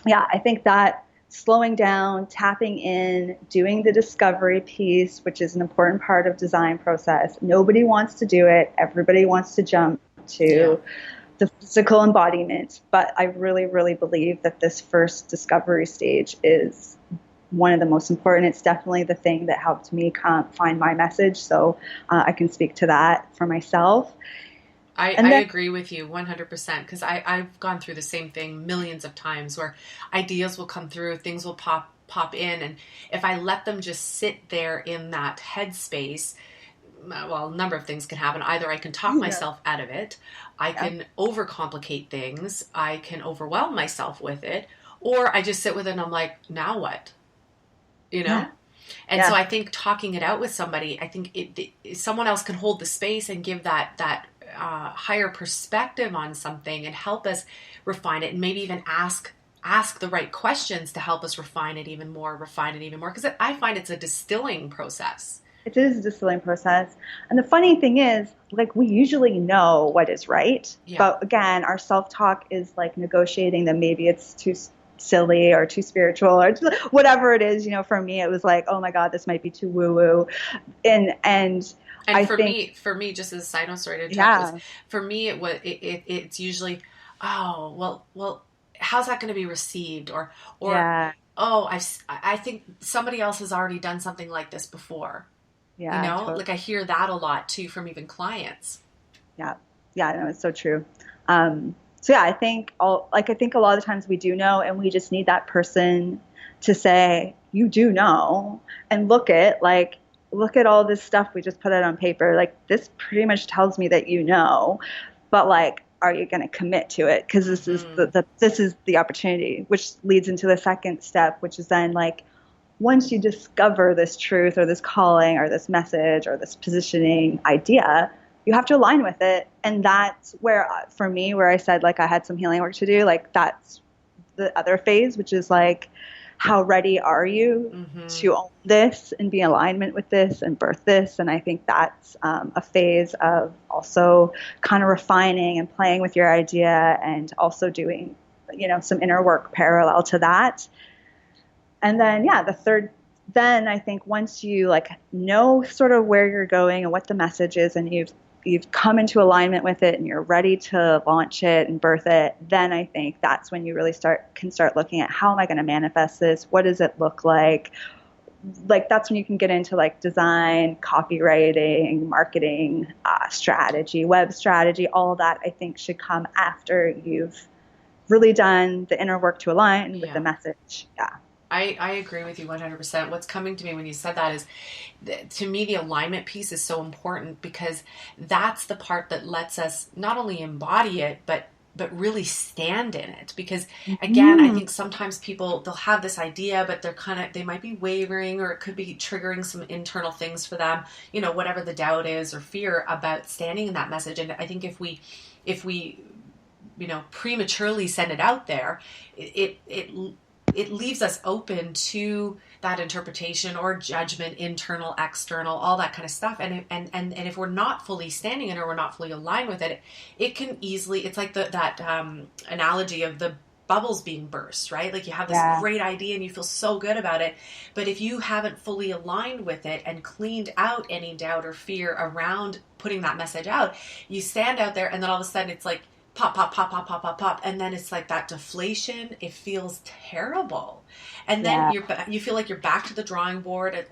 Yeah, I think that slowing down, tapping in, doing the discovery piece, which is an important part of design process. Nobody wants to do it. Everybody wants to jump to. the physical embodiment. But I really, really believe that this first discovery stage is one of the most important. It's definitely the thing that helped me find my message. So I can speak to that for myself. I agree with you 100% because I've gone through the same thing millions of times where ideas will come through, things will pop in, and if I let them just sit there in that headspace, well, a number of things can happen. Either I can talk myself out of it, I can overcomplicate things, I can overwhelm myself with it, or I just sit with it and I'm like, now what? You know? Yeah. And so I think talking it out with somebody, I think someone else can hold the space and give that higher perspective on something and help us refine it, and maybe even ask the right questions to help us refine it even more. Because I find it's a distilling process. It is a distilling process. And the funny thing is, like, we usually know what is right. Yeah. But again, our self-talk is like negotiating that maybe it's too silly or too spiritual or whatever it is. You know, for me, it was like, oh my God, this might be too woo-woo. And for me, just as a side note, sorry to interrupt, for me, it's usually, oh, well, how's that going to be received? Or oh, I think somebody else has already done something like this before. Yeah. You know, totally. Like I hear that a lot too from even clients. Yeah. Yeah. No, it's so true. So yeah, I think a lot of times we do know, and we just need that person to say, you do know, and look at all this stuff we just put out on paper. Like, this pretty much tells me that you know, but like, are you going to commit to it? Because this is this is the opportunity, which leads into the second step, which is then like, once you discover this truth or this calling or this message or this positioning idea, you have to align with it. And that's where, for me, where I said, like, I had some healing work to do, like, that's the other phase, which is like, how ready are you to own this and be in alignment with this and birth this? And I think that's a phase of also kind of refining and playing with your idea, and also doing, you know, some inner work parallel to that. And then, the third, then I think once you like know sort of where you're going and what the message is, and you've come into alignment with it and you're ready to launch it and birth it, then I think that's when you really can start looking at, how am I going to manifest this? What does it look like? Like, that's when you can get into like design, copywriting, marketing, strategy, web strategy. All of that I think should come after you've really done the inner work to align with the message. Yeah. I agree with you 100%. What's coming to me when you said that is, to me, the alignment piece is so important, because that's the part that lets us not only embody it, but really stand in it. Because again, I think sometimes people, they'll have this idea, but they might be wavering, or it could be triggering some internal things for them, you know, whatever the doubt is or fear about standing in that message. And I think if we you know, prematurely send it out there, it leaves us open to that interpretation or judgment, internal, external, all that kind of stuff. And if we're not fully standing in it, or we're not fully aligned with it, it can easily, it's like that analogy of the bubbles being burst, right? Like, you have this great idea and you feel so good about it, but if you haven't fully aligned with it and cleaned out any doubt or fear around putting that message out, you stand out there and then all of a sudden it's like, pop, pop, pop, pop, pop, pop, pop. And then it's like that deflation. It feels terrible. And then you feel like you're back to the drawing board,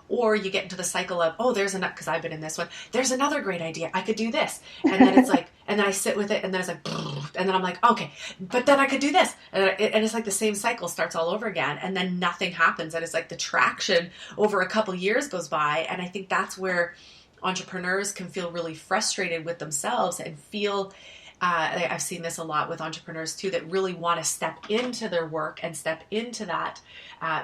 or you get into the cycle of, oh, because I've been in this one, there's another great idea. I could do this. And then it's like, and then I sit with it, and then it's like, and then I'm like, okay, but then I could do this. And it's like the same cycle starts all over again. And then nothing happens. And it's like the traction over a couple years goes by. And I think that's where entrepreneurs can feel really frustrated with themselves and feel, I've seen this a lot with entrepreneurs too, that really want to step into their work and step into that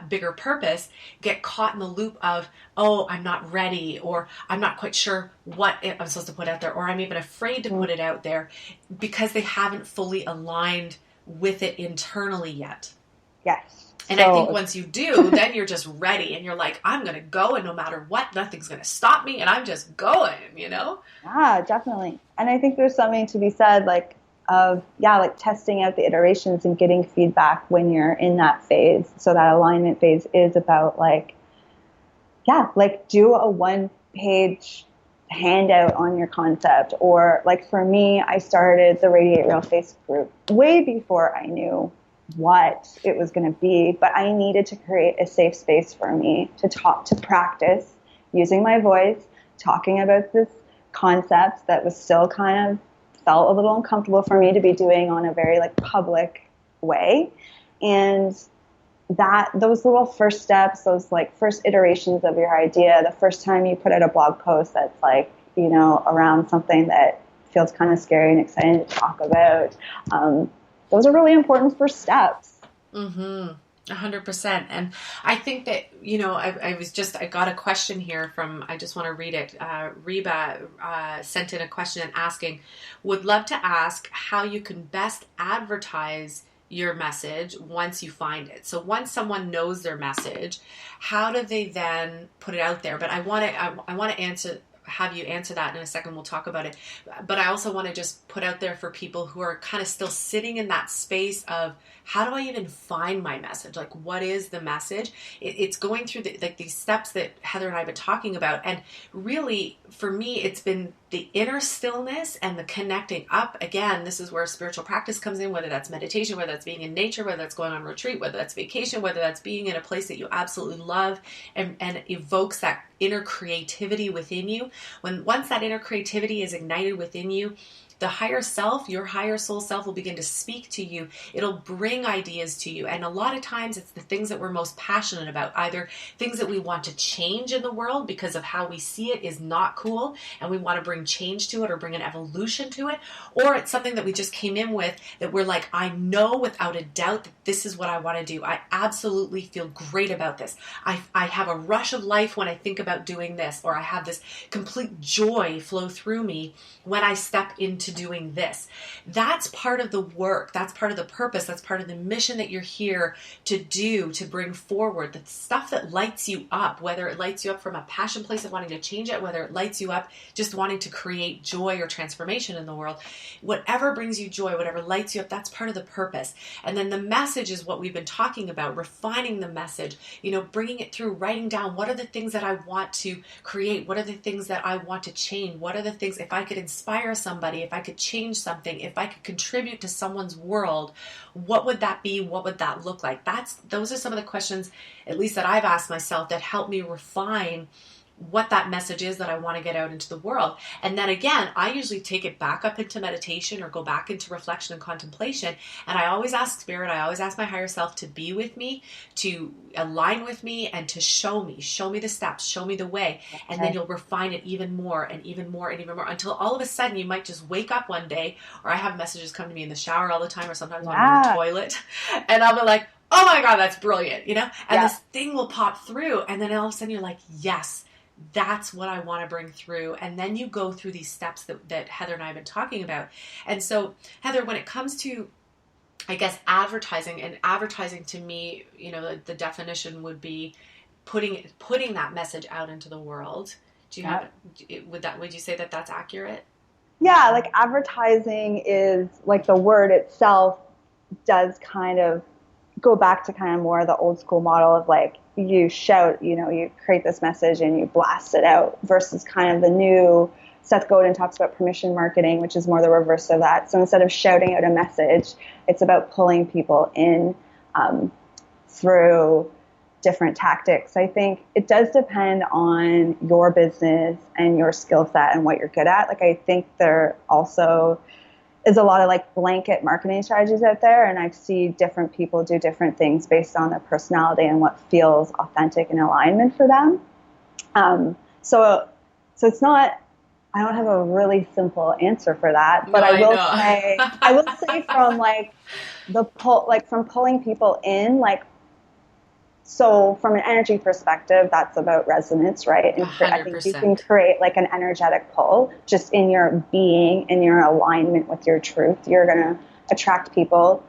bigger purpose, get caught in the loop of, oh, I'm not ready, or I'm not quite sure what I'm supposed to put out there, or I'm even afraid to put it out there, because they haven't fully aligned with it internally yet. Yes. And I think once you do, then you're just ready, and you're like, I'm going to go, and no matter what, nothing's going to stop me, and I'm just going, you know? Yeah, definitely. And I think there's something to be said, like, of, like testing out the iterations and getting feedback when you're in that phase. So that alignment phase is about like, do a 1-page handout on your concept. Or like for me, I started the Radiate Real Facebook group way before I knew what it was going to be, but I needed to create a safe space for me to talk, to practice using my voice, talking about this concept that was still kind of felt a little uncomfortable for me to be doing on a very like public way. And that those little first steps, those like first iterations of your idea, the first time you put out a blog post that's like, you know, around something that feels kind of scary and exciting to talk about, those are really important first steps. 100%. And I think that, you know, I got a question here from, I just want to read it. Reba sent in a question and asking, would love to ask how you can best advertise your message once you find it. So once someone knows their message, how do they then put it out there? But I want to have you answer that in a second. We'll talk about it. But I also want to just put out there for people who are kind of still sitting in that space of, how do I even find my message? Like, what is the message? It's going through these steps that Heather and I have been talking about. And really, for me, it's been the inner stillness and the connecting up. Again, this is where spiritual practice comes in, whether that's meditation, whether that's being in nature, whether that's going on retreat, whether that's vacation, whether that's being in a place that you absolutely love and evokes that inner creativity within you. Once that inner creativity is ignited within you, the higher self, your higher soul self will begin to speak to you. It'll bring ideas to you. And a lot of times it's the things that we're most passionate about, either things that we want to change in the world because of how we see it is not cool and we want to bring change to it or bring an evolution to it, or it's something that we just came in with that we're like, I know without a doubt that this is what I want to do. I absolutely feel great about this. I have a rush of life when I think about doing this, or I have this complete joy flow through me when I step into doing this. That's part of the work. That's part of the purpose. That's part of the mission that you're here to do, to bring forward the stuff that lights you up, whether it lights you up from a passion place of wanting to change it, whether it lights you up just wanting to create joy or transformation in the world. Whatever brings you joy, whatever lights you up, that's part of the purpose. And then the message is what we've been talking about, refining the message, you know, bringing it through, writing down what are the things that I want to create, what are the things that I want to change, what are the things, if I could inspire somebody, if I could change something, if I could contribute to someone's world, what would that be? What would that look like? Those are some of the questions, at least that I've asked myself, that help me refine what that message is that I want to get out into the world. And then again, I usually take it back up into meditation or go back into reflection and contemplation. And I always ask Spirit, I always ask my higher self to be with me, to align with me, and to show me the steps, show me the way. Okay. And then you'll refine it even more and even more and even more until all of a sudden you might just wake up one day, or I have messages come to me in the shower all the time, or sometimes when I'm in the toilet, and I'll be like, oh my God, that's brilliant, you know? And this thing will pop through, and then all of a sudden you're like, yes, that's what I want to bring through. And then you go through these steps that Heather and I have been talking about. And so, Heather, when it comes to, I guess, advertising, and advertising to me, you know, the definition would be putting that message out into the world. Do you have, would you say that that's accurate? Yeah, like advertising is, like, the word itself does kind of go back to kind of more the old school model of like, you shout, you know, you create this message and you blast it out, versus kind of the new Seth Godin talks about permission marketing, which is more the reverse of that. So instead of shouting out a message, it's about pulling people in through different tactics. I think it does depend on your business and your skill set and what you're good at. Like, I think there also is a lot of like blanket marketing strategies out there, and I see different people do different things based on their personality and what feels authentic and alignment for them. So it's not, I don't have a really simple answer for that, but I will say from like from pulling people in, like, so from an energy perspective, that's about resonance, right? And I think you can create like an energetic pull just in your being, in your alignment with your truth. You're going to attract people.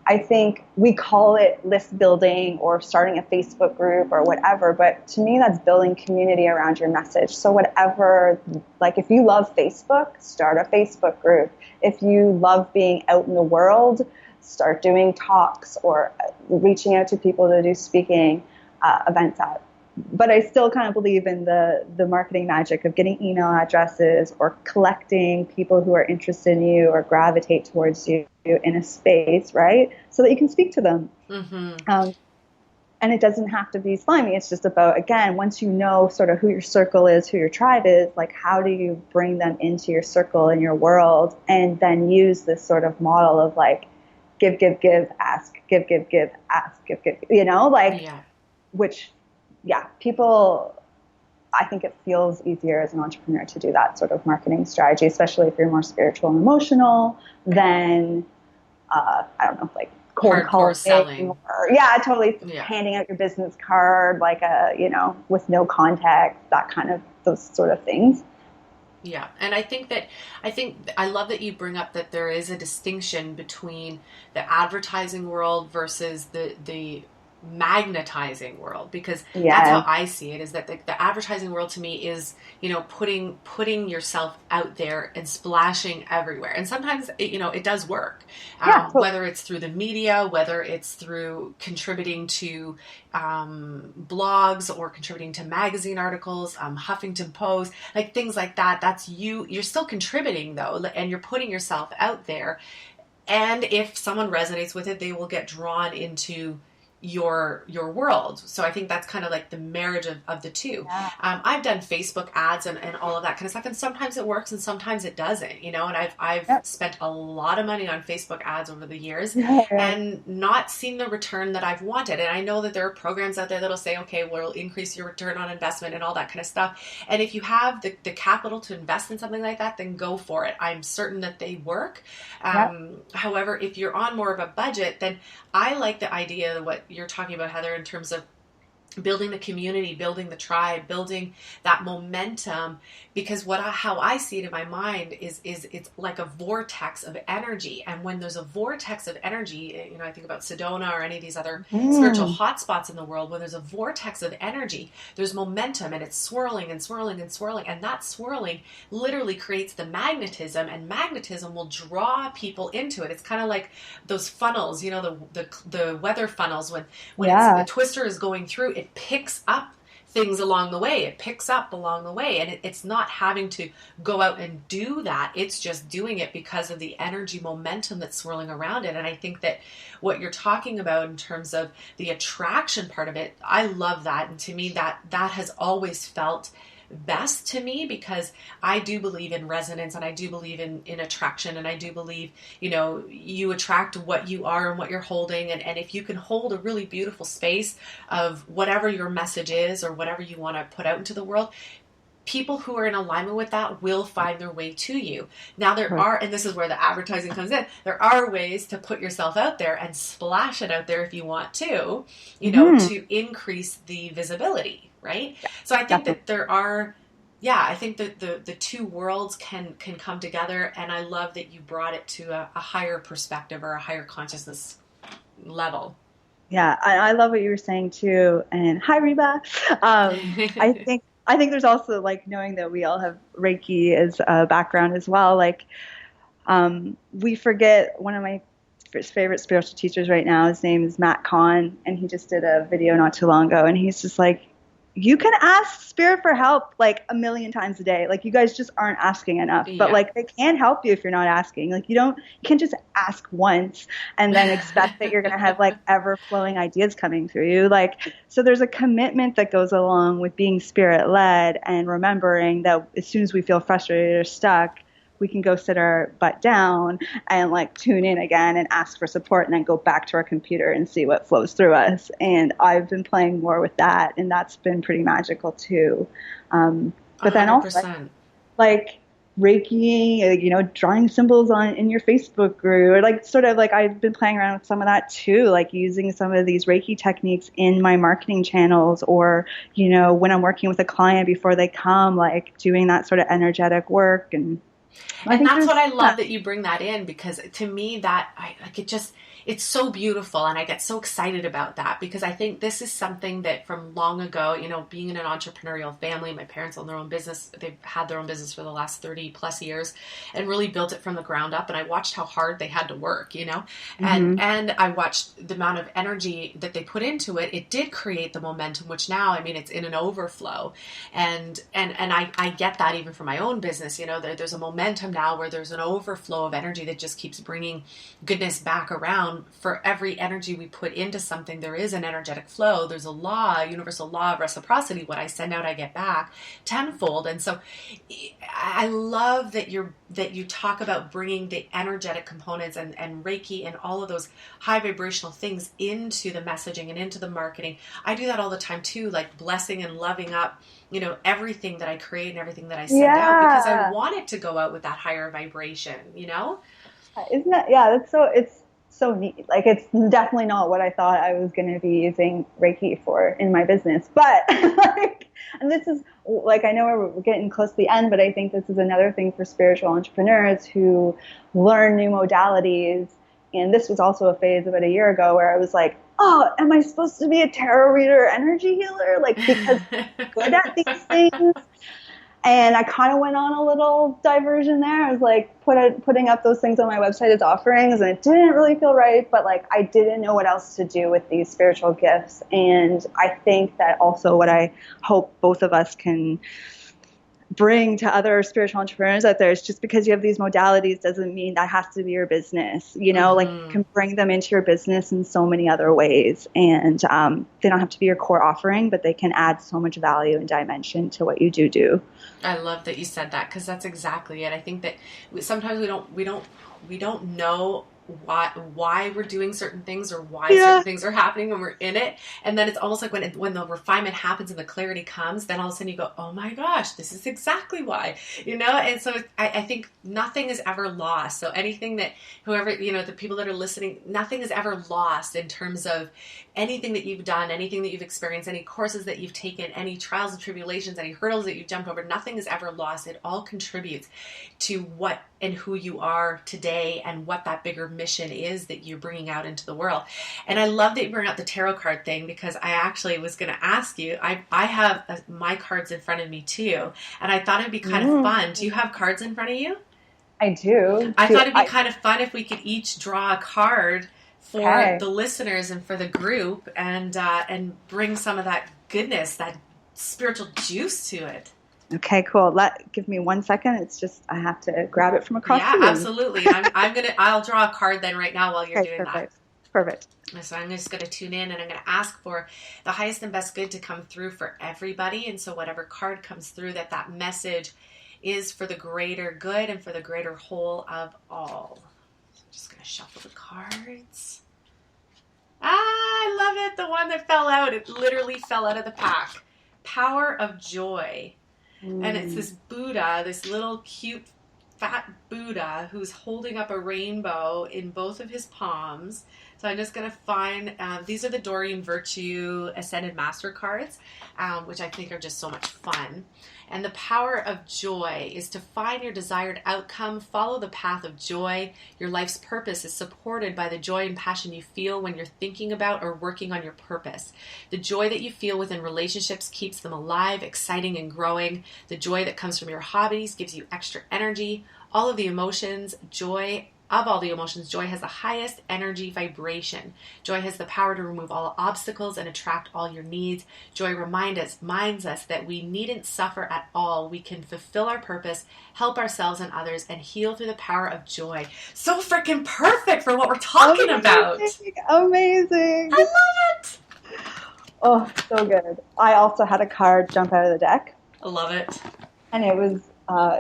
I think we call it list building or starting a Facebook group or whatever, but to me, that's building community around your message. So whatever, like if you love Facebook, start a Facebook group. If you love being out in the world, start doing talks or reaching out to people to do speaking events at. but I still kind of believe in the marketing magic of getting email addresses or collecting people who are interested in you or gravitate towards you in a space, right? So that you can speak to them. And it doesn't have to be slimy. It's just about, again, once you know sort of who your circle is, who your tribe is, like how do you bring them into your circle and your world, and then use this sort of model of like give, give, give, ask, give, ask, give, which, people, I think it feels easier as an entrepreneur to do that sort of marketing strategy, especially if you're more spiritual and emotional than, I don't know, like cold calling, selling. Totally handing out your business card, like with no context, those sort of things. Yeah. And I love that you bring up that there is a distinction between the advertising world versus the magnetizing world, because that's how I see it, is that the advertising world to me is, putting yourself out there and splashing everywhere. And sometimes, it does work, whether it's through the media, whether it's through contributing to blogs or contributing to magazine articles, Huffington Post, like things like that. That's you're still contributing though, and you're putting yourself out there. And if someone resonates with it, they will get drawn into your world. So I think that's kind of like the marriage of the two. I've done Facebook ads and all of that kind of stuff, and sometimes it works and sometimes it doesn't, and I've spent a lot of money on Facebook ads over the years and not seen the return that I've wanted. And I know that there are programs out there that'll say, okay, we'll increase your return on investment and all that kind of stuff. And if you have the capital to invest in something like that, then go for it. I'm certain that they work. However, if you're on more of a budget, then I like the idea of what you're talking about, Heather, in terms of building the community, building the tribe, building that momentum, because how I see it in my mind is it's like a vortex of energy. And when there's a vortex of energy, I think about Sedona or any of these other spiritual hotspots in the world, when there's a vortex of energy, there's momentum, and it's swirling and swirling and swirling. And that swirling literally creates the magnetism, and magnetism will draw people into it. It's kind of like those funnels, the weather funnels, when the twister is going through, it picks up things along the way. And it's not having to go out and do that. It's just doing it because of the energy momentum that's swirling around it. And I think that what you're talking about in terms of the attraction part of it, I love that. And to me, that has always felt best to me, because I do believe in resonance, and I do believe in attraction, and I do believe, you attract what you are and what you're holding. And if you can hold a really beautiful space of whatever your message is or whatever you want to put out into the world, people who are in alignment with that will find their way to you. Now there are, and this is where the advertising comes in, there are ways to put yourself out there and splash it out there if you want to, to increase the visibility, right? So I think that there are, I think that the two worlds can come together, and I love that you brought it to a higher perspective or a higher consciousness level. Yeah, I love what you were saying too. And hi, Reba. I think there's also like knowing that we all have Reiki as a background as well. Like, we forget one of my favorite spiritual teachers right now. His name is Matt Kahn, and he just did a video not too long ago, and he's just like, you can ask spirit for help like 1,000,000 times a day. Like, you guys just aren't asking enough, but like they can help you if you're not asking. Like, you can't just ask once and then expect that you're going to have like ever flowing ideas coming through you. Like, so there's a commitment that goes along with being spirit led, and remembering that as soon as we feel frustrated or stuck, we can go sit our butt down and like tune in again and ask for support, and then go back to our computer and see what flows through us. And I've been playing more with that, and that's been pretty magical too. But then 100%. Also like Reiki, drawing symbols in your Facebook group, or like sort of like I've been playing around with some of that too, like using some of these Reiki techniques in my marketing channels, or, when I'm working with a client before they come, like doing that sort of energetic work. And I And think that's what I love yeah. that you bring that in, because to me that it's so beautiful, and I get so excited about that, because I think this is something that from long ago, being in an entrepreneurial family, my parents own their own business. They've had their own business for the last 30 plus years and really built it from the ground up. And I watched how hard they had to work, and I watched the amount of energy that they put into it. It did create the momentum, which now, I mean, it's in an overflow. And I get that even from my own business, there's a momentum now where there's an overflow of energy that just keeps bringing goodness back around. For every energy we put into something, there is an energetic flow. There's a universal law of reciprocity. What I send out, I get back tenfold. And so I love that you talk about bringing the energetic components and Reiki and all of those high vibrational things into the messaging and into the marketing. I do that all the time too, like blessing and loving up, everything that I create and everything that I send out, because I want it to go out with that higher vibration, Isn't that, it's so neat. Like, it's definitely not what I thought I was going to be using Reiki for in my business. But and this is like, I know we're getting close to the end, but I think this is another thing for spiritual entrepreneurs who learn new modalities. And this was also a phase about a year ago where I was like, oh, am I supposed to be a tarot reader, energy healer? Like, because I'm good at these things. And I kind of went on a little diversion there. I was like putting up those things on my website as offerings, and it didn't really feel right, but like I didn't know what else to do with these spiritual gifts. And I think that also what I hope both of us can bring to other spiritual entrepreneurs out there is, just because you have these modalities doesn't mean that has to be your business. Like, you can bring them into your business in so many other ways, and they don't have to be your core offering, but they can add so much value and dimension to what you do. I love that you said that, because that's exactly it. I think that sometimes we don't know why we're doing certain things, or why certain things are happening when we're in it. And then it's almost like when the refinement happens and the clarity comes, then all of a sudden you go, oh my gosh, this is exactly why, and so I think nothing is ever lost. So anything that whoever, the people that are listening, nothing is ever lost in terms of anything that you've done, anything that you've experienced, any courses that you've taken, any trials and tribulations, any hurdles that you've jumped over. Nothing is ever lost. It all contributes to what and who you are today, and what that bigger mission is that you're bringing out into the world. And I love that you bring up the tarot card thing, because I actually was going to ask you, I have my cards in front of me too, and I thought it'd be kind of fun. Do you have cards in front of you? I do. I thought it'd be kind of fun if we could each draw a card for the listeners and for the group, and bring some of that goodness, that spiritual juice to it. Okay, cool. Give me 1 second. It's just, I have to grab it from across the room. Yeah, absolutely. I'll draw a card then right now while you're doing perfect. that. Perfect. So I'm just going to tune in, and I'm going to ask for the highest and best good to come through for everybody. And so whatever card comes through, that message is for the greater good and for the greater whole of all. So I'm just going to shuffle the cards. I love it. The one that fell out. It literally fell out of the pack. Power of joy. And it's this Buddha, this little cute fat Buddha who's holding up a rainbow in both of his palms. So I'm just going to find, these are the Doreen Virtue Ascended Master cards, which I think are just so much fun. And the power of joy is to find your desired outcome, follow the path of joy. Your life's purpose is supported by the joy and passion you feel when you're thinking about or working on your purpose. The joy that you feel within relationships keeps them alive, exciting, and growing. The joy that comes from your hobbies gives you extra energy. All of the emotions, joy has the highest energy vibration. Joy has the power to remove all obstacles and attract all your needs. Joy reminds us that we needn't suffer at all. We can fulfill our purpose, help ourselves and others, and heal through the power of joy. So freaking perfect for what we're talking about. Amazing. I love it. Oh, so good. I also had a card jump out of the deck. I love it. And it was,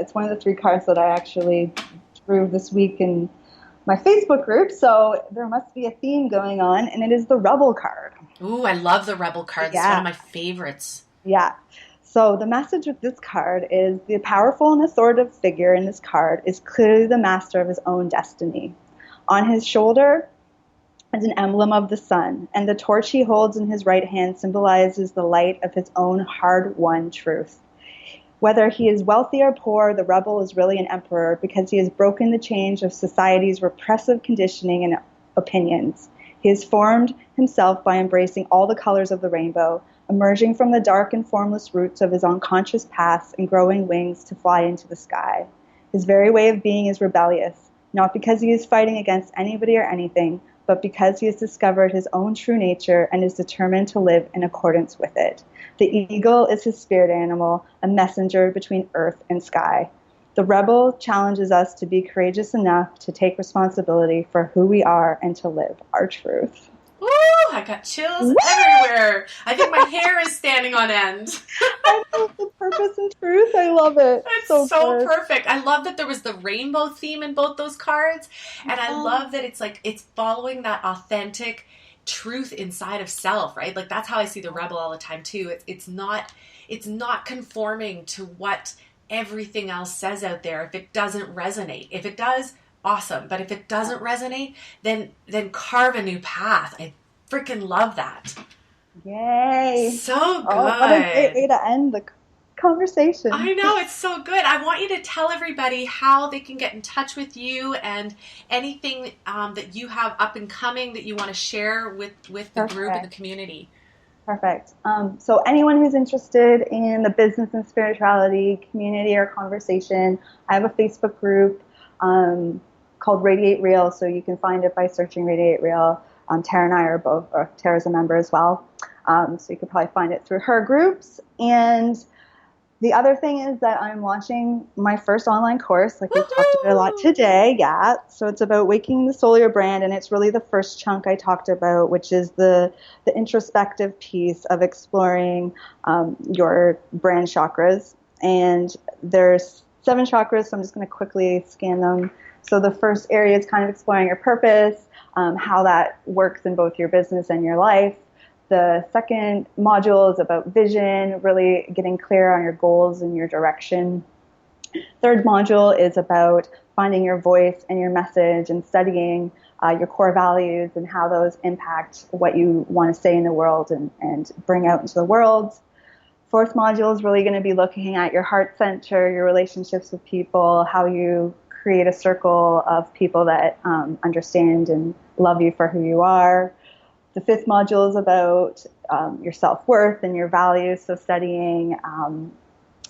it's one of the 3 cards that I actually drew this week in my Facebook group, so there must be a theme going on, and it is the Rebel card. Ooh, I love the Rebel card. It's one of my favorites. Yeah. So the message with this card is the powerful and authoritative figure in this card is clearly the master of his own destiny. On his shoulder is an emblem of the sun, and the torch he holds in his right hand symbolizes the light of his own hard-won truth. Whether he is wealthy or poor, the rebel is really an emperor because he has broken the chains of society's repressive conditioning and opinions. He has formed himself by embracing all the colors of the rainbow, emerging from the dark and formless roots of his unconscious past and growing wings to fly into the sky. His very way of being is rebellious, not because he is fighting against anybody or anything, but because he has discovered his own true nature and is determined to live in accordance with it. The eagle is his spirit animal, a messenger between earth and sky. The rebel challenges us to be courageous enough to take responsibility for who we are and to live our truth. Ooh, I got chills everywhere. I think my hair is standing on end. I know the purpose and truth. I love it. It's so perfect. I love that there was the rainbow theme in both those cards. And I love that it's following that authentic truth inside of self, right? Like that's how I see the rebel all the time too. It's not conforming to what everything else says out there if it doesn't resonate. If it does, awesome. But if it doesn't resonate, then carve a new path. I freaking love that. Yay. So good. Oh, what a great way to end the conversation. I know, it's so good. I want you to tell everybody how they can get in touch with you and anything that you have up and coming that you want to share with the group and the community. Perfect. So anyone who's interested in the business and spirituality community or conversation, I have a Facebook group called Radiate Real, so you can find it by searching Radiate Real. Tara and I are both, or Tara's a member as well, so you could probably find it through her groups. And the other thing is that I'm launching my first online course, like we've talked about a lot today. Yeah. So it's about waking the soul of your brand. And it's really the first chunk I talked about, which is the introspective piece of exploring your brand chakras. And there's 7 chakras, so I'm just going to quickly scan them. So the first area is kind of exploring your purpose, how that works in both your business and your life. The second module is about vision, really getting clear on your goals and your direction. Third module is about finding your voice and your message and studying your core values and how those impact what you want to say in the world and bring out into the world. Fourth module is really going to be looking at your heart center, your relationships with people, how you create a circle of people that understand and love you for who you are. The fifth module is about your self-worth and your values, so studying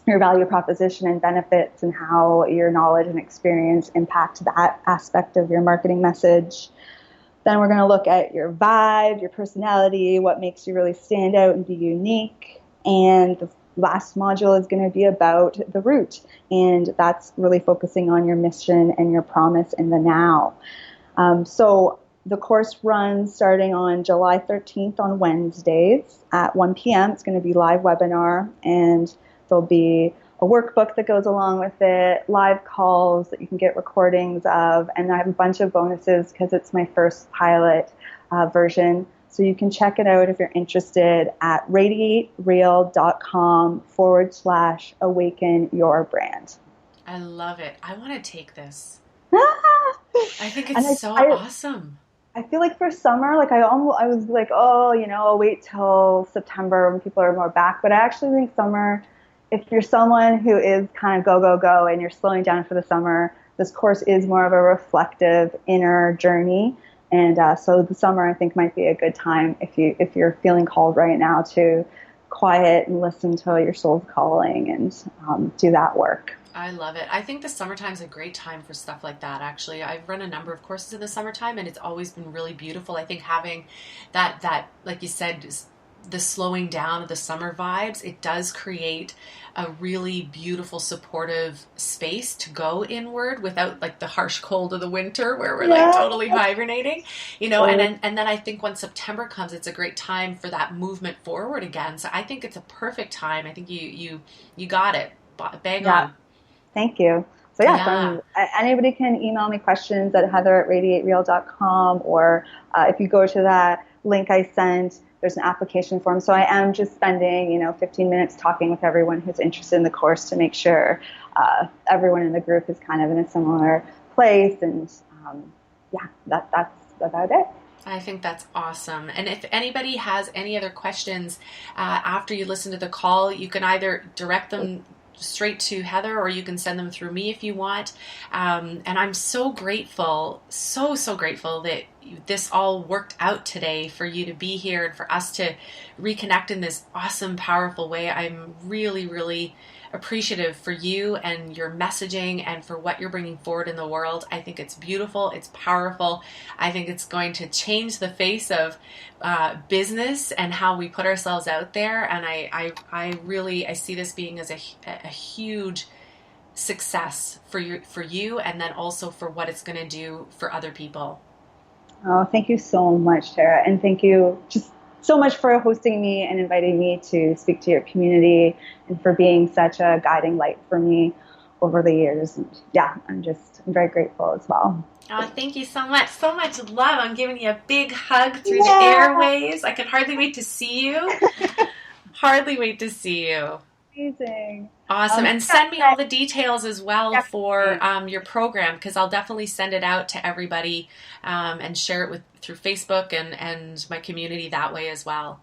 your value proposition and benefits and how your knowledge and experience impact that aspect of your marketing message. Then we're going to look at your vibe, your personality, what makes you really stand out and be unique. And the last module is going to be about the root, and that's really focusing on your mission and your promise in the now. So the course runs starting on July 13th on Wednesdays at 1 p.m. It's going to be live webinar, and there'll be a workbook that goes along with it, live calls that you can get recordings of, and I have a bunch of bonuses because it's my first pilot version. So you can check it out if you're interested at radiatereal.com/awaken your brand. I love it. I want to take this. I think it's awesome. I feel like for summer, like I was like, I'll wait till September when people are more back. But I actually think summer, if you're someone who is kind of go, go, go, and you're slowing down for the summer, this course is more of a reflective inner journey. And so the summer, I think, might be a good time if you're feeling called right now to quiet and listen to your soul's calling and do that work. I love it. I think the summertime is a great time for stuff like that, actually. I've run a number of courses in the summertime, and it's always been really beautiful. I think having that like you said, the slowing down of the summer vibes, it does create a really beautiful, supportive space to go inward without like the harsh cold of the winter where we're like totally hibernating, and then I think when September comes, it's a great time for that movement forward again. So I think it's a perfect time. I think you got it. Bang on. Thank you. So anybody can email me questions at heather@radiatereal.com, or if you go to that link I sent, there's an application form. So I am just spending, 15 minutes talking with everyone who's interested in the course to make sure everyone in the group is kind of in a similar place. And that's about it. I think that's awesome. And if anybody has any other questions after you listen to the call, you can either direct them straight to Heather, or you can send them through me if you want. And I'm so grateful, so grateful that this all worked out today for you to be here and for us to reconnect in this awesome, powerful way. I'm really appreciative for you and your messaging and for what you're bringing forward in the world. I think it's beautiful. It's powerful. I think it's going to change the face of business and how we put ourselves out there. And I see this being as a huge success for you, and then also for what it's going to do for other people. Oh, thank you so much, Tara. And thank you just so much for hosting me and inviting me to speak to your community, and for being such a guiding light for me over the years. And yeah, I'm very grateful as well. Oh, thank you so much. So much love. I'm giving you a big hug through the airwaves. I can hardly wait to see you. Hardly wait to see you. Amazing. Awesome. And send me all the details as well for your program, because I'll definitely send it out to everybody and share it through Facebook and my community that way as well.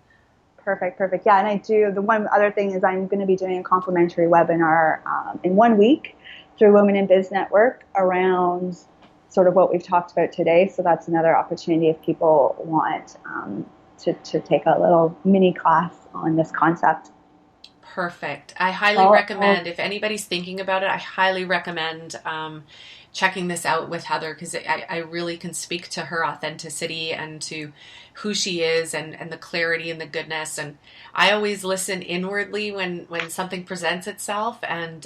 Perfect. Yeah, and the one other thing is I'm going to be doing a complimentary webinar in 1 week through Women in Biz Network around sort of what we've talked about today. So that's another opportunity if people want to take a little mini class on this concept. Perfect. I highly recommend, if anybody's thinking about it, I highly recommend checking this out with Heather, because I really can speak to her authenticity and to who she is and the clarity and the goodness. And I always listen inwardly when something presents itself. And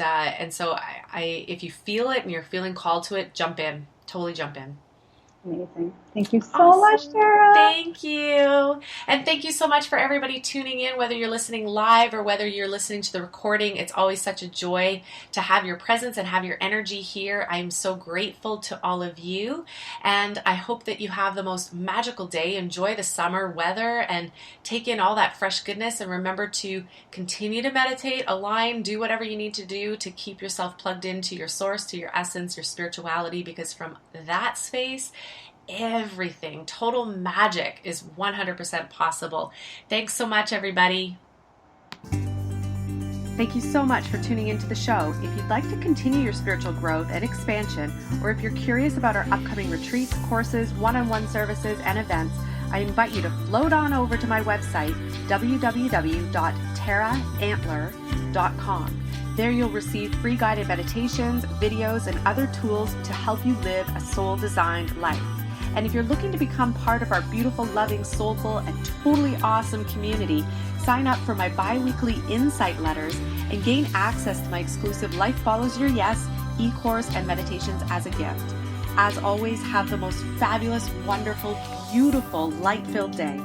so I if you feel it and you're feeling called to it, jump in. Totally jump in. Amazing. Thank you so much, Tara. Thank you. And thank you so much for everybody tuning in, whether you're listening live or whether you're listening to the recording. It's always such a joy to have your presence and have your energy here. I'm so grateful to all of you. And I hope that you have the most magical day. Enjoy the summer weather and take in all that fresh goodness. And remember to continue to meditate, align, do whatever you need to do to keep yourself plugged into your source, to your essence, your spirituality, because from that space, everything, total magic is 100% possible. Thanks so much, everybody. Thank you so much for tuning into the show. If you'd like to continue your spiritual growth and expansion, or if you're curious about our upcoming retreats, courses, one-on-one services, and events, I invite you to float on over to my website, www.taraantler.com. There you'll receive free guided meditations, videos, and other tools to help you live a soul-designed life. And if you're looking to become part of our beautiful, loving, soulful, and totally awesome community, sign up for my bi-weekly insight letters and gain access to my exclusive Life Follows Your Yes e-course and meditations as a gift. As always, have the most fabulous, wonderful, beautiful, light-filled day.